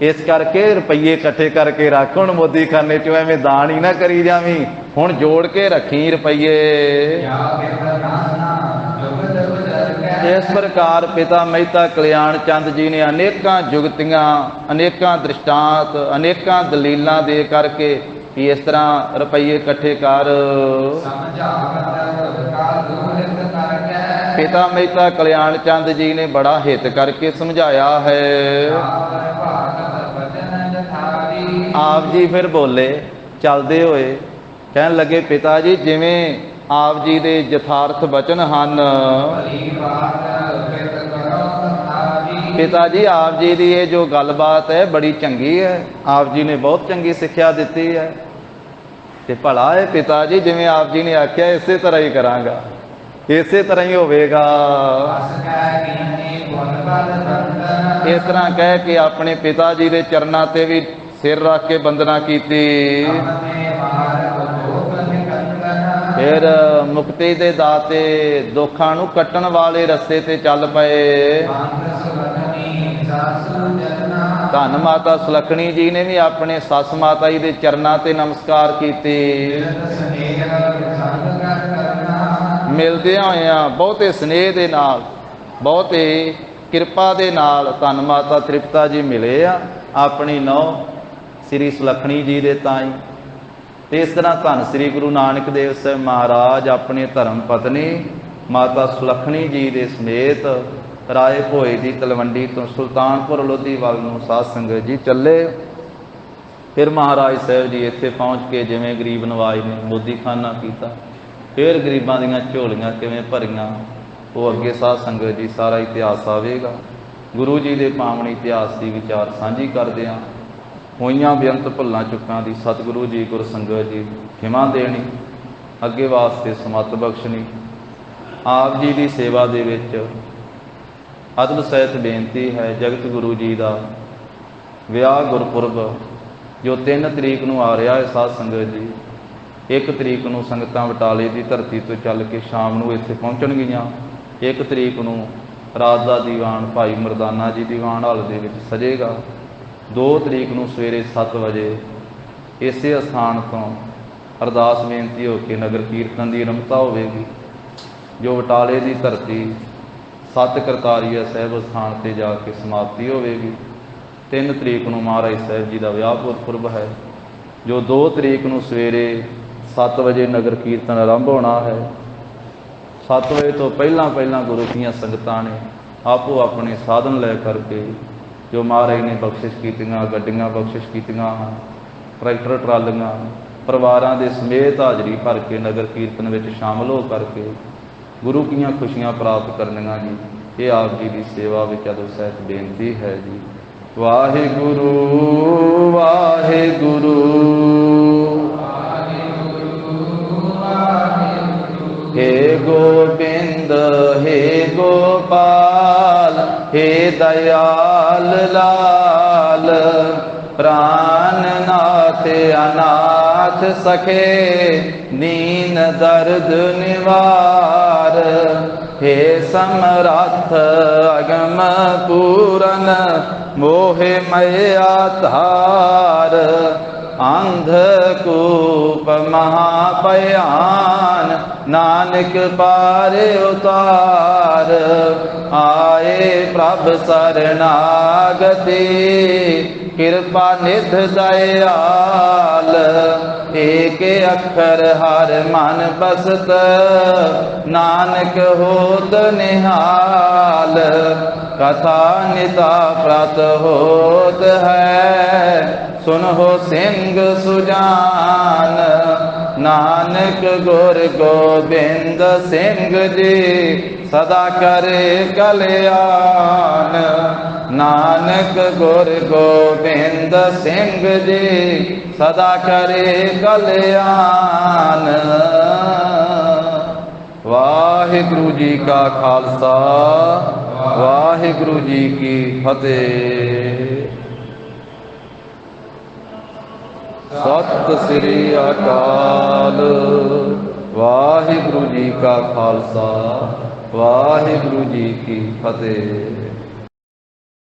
ਇਸ ਕਰਕੇ ਰੁਪਈਏ ਇਕੱਠੇ ਕਰਕੇ ਰੱਖ, ਹੁਣ ਮੋਦੀ ਖਾਨੇ ਚੋਂ ਐਵੇਂ ਦਾਨ ਹੀ ਨਾ ਕਰੀ ਜਾਵੀਂ, ਹੁਣ ਜੋੜ ਕੇ ਰੱਖੀ ਰੁਪਈਏ। ਜਾ ਕਿਰਤ ਨਾਨਾ ਜੁਗਤ ਗੁਜ਼ਰ ਕੈ ਇਸ ਪ੍ਰਕਾਰ ਪਿਤਾ ਮਹਿਤਾ ਕਲਿਆਣ ਚੰਦ ਜੀ ਨੇ ਅਨੇਕਾਂ ਜੁਗਤੀਆਂ, ਅਨੇਕਾਂ ਦ੍ਰਿਸ਼ਟਾਂਤ, ਅਨੇਕਾਂ ਦਲੀਲਾਂ ਦੇ ਕਰਕੇ ਵੀ ਇਸ ਤਰ੍ਹਾਂ ਰੁਪਈਏ ਇਕੱਠੇ ਕਰ। ਸਮਝਾਵਤ ਕਾਲ ਹਿਤ ਕਰ ਕੈ ਪਿਤਾ ਮਹਿਤਾ ਕਲਿਆਣ ਚੰਦ ਜੀ ਨੇ ਬੜਾ ਹਿੱਤ ਕਰਕੇ ਸਮਝਾਇਆ ਹੈ। ਆਵਰ ਭਾਗਤ ਬਚਨ ਜਥਾਰੀ ਆਪ ਜੀ ਫਿਰ ਬੋਲੇ ਚੱਲਦੇ ਹੋਏ, ਕਹਿਣ ਲੱਗੇ ਪਿਤਾ ਜੀ ਜਿਵੇਂ ਆਪ ਜੀ ਦੇ ਯਥਾਰਥ ਬਚਨ ਹਨ, ਭਲੀ ਬਾਤ ਕਿਤ ਕਰੋ ਤਥਾਰੀ ਪਿਤਾ ਜੀ ਆਪ ਜੀ ਦੀ ਇਹ ਜੋ ਗੱਲਬਾਤ ਹੈ ਬੜੀ ਚੰਗੀ ਹੈ, ਆਪ ਜੀ ਨੇ ਬਹੁਤ ਚੰਗੀ ਸਿੱਖਿਆ ਦਿੱਤੀ ਹੈ ਤੇ ਭਲਾ ਹੈ ਪਿਤਾ ਜੀ, ਜਿਵੇਂ ਆਪ ਜੀ ਨੇ ਆਖਿਆ ਇਸੇ ਤਰ੍ਹਾਂ ਹੀ ਕਰਾਂਗਾ, ਇਸੇ ਤਰ੍ਹਾਂ ਹੀ ਹੋਵੇਗਾ। ਅਸ ਕੈ ਕੀਨੀ ਗੁਣ ਬਲ ਬੰਦਨ ਇਸ ਤਰ੍ਹਾਂ ਕਹਿ ਕੇ ਆਪਣੇ ਪਿਤਾ ਜੀ ਦੇ ਚਰਨਾਂ ਤੇ ਵੀ ਸਿਰ ਰੱਖ ਕੇ ਬੰਦਨਾ ਕੀਤੀ। ਆਪਣੇ ਮਾਰਗ ਲੋਕ ਨਿਕੰਦਨ ਫਿਰ ਮੁਕਤੀ ਦੇ ਦਾਤੇ, ਦੁੱਖਾਂ ਨੂੰ ਕੱਟਣ ਵਾਲੇ ਰਸਤੇ ਤੇ ਚੱਲ ਪਏ। ਬੰਦ ਸੁਲਖਣੀ ਸਾਸੂ ਜਨਾ ਧੰਨ ਮਾਤਾ ਸੁਲੱਖਣੀ ਜੀ ਨੇ ਵੀ ਆਪਣੇ ਸੱਸ ਮਾਤਾ ਜੀ ਦੇ ਚਰਨਾਂ ਤੇ ਨਮਸਕਾਰ ਕੀਤੀ। ਜਿਤ ਸਨੇਹ ਸੰਗ ਕਰ ਕਰਨਾ ਮਿਲਦਿਆਂ ਹੋਇਆਂ ਬਹੁਤੇ ਸਨੇਹ ਦੇ ਨਾਲ, ਬਹੁਤੇ ਕਿਰਪਾ ਦੇ ਨਾਲ ਧੰਨ ਮਾਤਾ ਤ੍ਰਿਪਤਾ ਜੀ ਮਿਲੇ ਆ ਆਪਣੀ ਨਹੁੰ ਸ੍ਰੀ ਸੁਲੱਖਣੀ ਜੀ ਦੇ ਤਾਈ। ਤੇ ਇਸ ਤਰ੍ਹਾਂ ਧੰਨ ਸ੍ਰੀ ਗੁਰੂ ਨਾਨਕ ਦੇਵ ਸਾਹਿਬ ਮਹਾਰਾਜ ਆਪਣੇ ਧਰਮ ਪਤਨੀ ਮਾਤਾ ਸੁਲੱਖਣੀ ਜੀ ਦੇ ਸਮੇਤ ਰਾਏ ਭੋਏ ਦੀ ਤਲਵੰਡੀ ਤੋਂ ਸੁਲਤਾਨਪੁਰ ਲੋਧੀ ਵੱਲ ਨੂੰ ਸਾਧ ਸੰਗਤ ਜੀ ਚੱਲੇ। ਫਿਰ ਮਹਾਰਾਜ ਸਾਹਿਬ ਜੀ ਇੱਥੇ ਪਹੁੰਚ ਕੇ ਜਿਵੇਂ ਗਰੀਬ ਨਵਾਜ ਨੇ ਮੋਦੀਖਾਨਾ ਕੀਤਾ, ਫਿਰ ਗਰੀਬਾਂ ਦੀਆਂ ਝੋਲੀਆਂ ਕਿਵੇਂ ਭਰੀਆਂ, ਉਹ ਅੱਗੇ ਸਾਧ ਸੰਗਤ ਜੀ ਸਾਰਾ ਇਤਿਹਾਸ ਆਵੇਗਾ। ਗੁਰੂ ਜੀ ਦੇ ਪਾਵਨ ਇਤਿਹਾਸ ਦੀ ਵਿਚਾਰ ਸਾਂਝੀ ਕਰਦੇ ਹਾਂ। ਹੋਈਆਂ ਬੇਅੰਤ ਭੁੱਲਾਂ ਚੁੱਕਾਂ ਦੀ ਸਤਿਗੁਰੂ ਜੀ ਗੁਰ ਸੰਗਤ ਜੀ ਖਿਮਾ ਦੇਣੀ, ਅੱਗੇ ਵਾਸਤੇ ਸਮੱਤ ਬਖਸ਼ਣੀ। ਆਪ ਜੀ ਦੀ ਸੇਵਾ ਦੇ ਵਿੱਚ ਅਦਬ ਸਹਿਤ ਬੇਨਤੀ ਹੈ, ਜਗਤ ਗੁਰੂ ਜੀ ਦਾ ਵਿਆਹ ਗੁਰਪੁਰਬ ਜੋ 3 ਤਰੀਕ ਨੂੰ ਆ ਰਿਹਾ ਹੈ ਸਾਧ ਸੰਗਤ ਜੀ, 1 ਤਰੀਕ ਨੂੰ ਸੰਗਤਾਂ ਬਟਾਲੇ ਦੀ ਧਰਤੀ ਤੋਂ ਚੱਲ ਕੇ ਸ਼ਾਮ ਨੂੰ ਇੱਥੇ ਪਹੁੰਚਣਗੀਆਂ। 1 ਤਰੀਕ ਨੂੰ ਰਾਤ ਦਾ ਦੀਵਾਨ ਭਾਈ ਮਰਦਾਨਾ ਜੀ ਦੀਵਾਨ ਹਾਲ ਦੇ ਵਿੱਚ ਸਜੇਗਾ। 2 ਤਰੀਕ ਨੂੰ ਸਵੇਰੇ 7 ਵਜੇ ਇਸੇ ਅਸਥਾਨ ਤੋਂ ਅਰਦਾਸ ਬੇਨਤੀ ਹੋ ਕੇ ਨਗਰ ਕੀਰਤਨ ਦੀ ਆਰੰਭਤਾ ਹੋਵੇਗੀ, ਜੋ ਬਟਾਲੇ ਦੀ ਧਰਤੀ 7 ਕਰਤਾਰੀਆ ਸਾਹਿਬ ਅਸਥਾਨ ਤੇ ਜਾ ਕੇ ਸਮਾਪਤੀ ਹੋਵੇਗੀ। 3 ਤਰੀਕ ਨੂੰ ਮਹਾਰਾਜ ਸਾਹਿਬ ਜੀ ਦਾ ਵਿਆਹ ਗੁਰਪੁਰਬ ਹੈ, ਜੋ 2 ਤਰੀਕ ਨੂੰ ਸਵੇਰੇ 7 ਵਜੇ ਨਗਰ ਕੀਰਤਨ ਆਰੰਭ ਹੋਣਾ ਹੈ। 7 ਵਜੇ ਤੋਂ ਪਹਿਲਾਂ ਗੁਰੂ ਦੀਆਂ ਸੰਗਤਾਂ ਨੇ ਆਪੋ ਆਪਣੇ ਸਾਧਨ ਲੈ ਕਰਕੇ ਜੋ ਮਹਾਰਾਜ ਨੇ ਬਖਸ਼ਿਸ਼ ਕੀਤੀਆਂ, ਗੱਡੀਆਂ ਬਖਸ਼ਿਸ਼ ਕੀਤੀਆਂ, ਟਰੈਕਟਰ ਟਰਾਲੀਆਂ, ਪਰਿਵਾਰਾਂ ਦੇ ਸਮੇਤ ਹਾਜ਼ਰੀ ਭਰ ਕੇ ਨਗਰ ਕੀਰਤਨ ਵਿੱਚ ਸ਼ਾਮਲ ਹੋ ਕਰਕੇ ਗੁਰੂ ਦੀਆਂ ਖੁਸ਼ੀਆਂ ਪ੍ਰਾਪਤ ਕਰਨੀਆਂ ਜੀ। ਇਹ ਆਪ ਜੀ ਦੀ ਸੇਵਾ ਵਿੱਚ ਅਦਬ ਸਹਿਤ ਬੇਨਤੀ ਹੈ ਜੀ। ਵਾਹਿਗੁਰੂ ਵਾਹਿਗੁਰੂ हे गोविंद हे गोपाल हे दयाल लाल प्राण नाथ अनाथ सखे दीन दर्द निवार हे समरथ अगम पूरन मोहे मैया धार अंधकूप महाभयान, नानक पार उतार। आए प्रभ शरणागति, कृपा निध दयाल। एक अक्षर हर मन बसत, नानक होत निहाल। कथा निता प्रत होत है, सुनहो सिंह सुजान। नानक गुर गोबिंद सिंह जी, सदा करे कल्याण। नानक गुर गोबिंद सिंह जी, सदा करे कल्याण। वाहिगुरु जी का खालसा, वाहिगुरु जी की फतेह। सत श्री अकाल। वाहिगुरु जी का खालसा, वाहिगुरु जी की फतेह।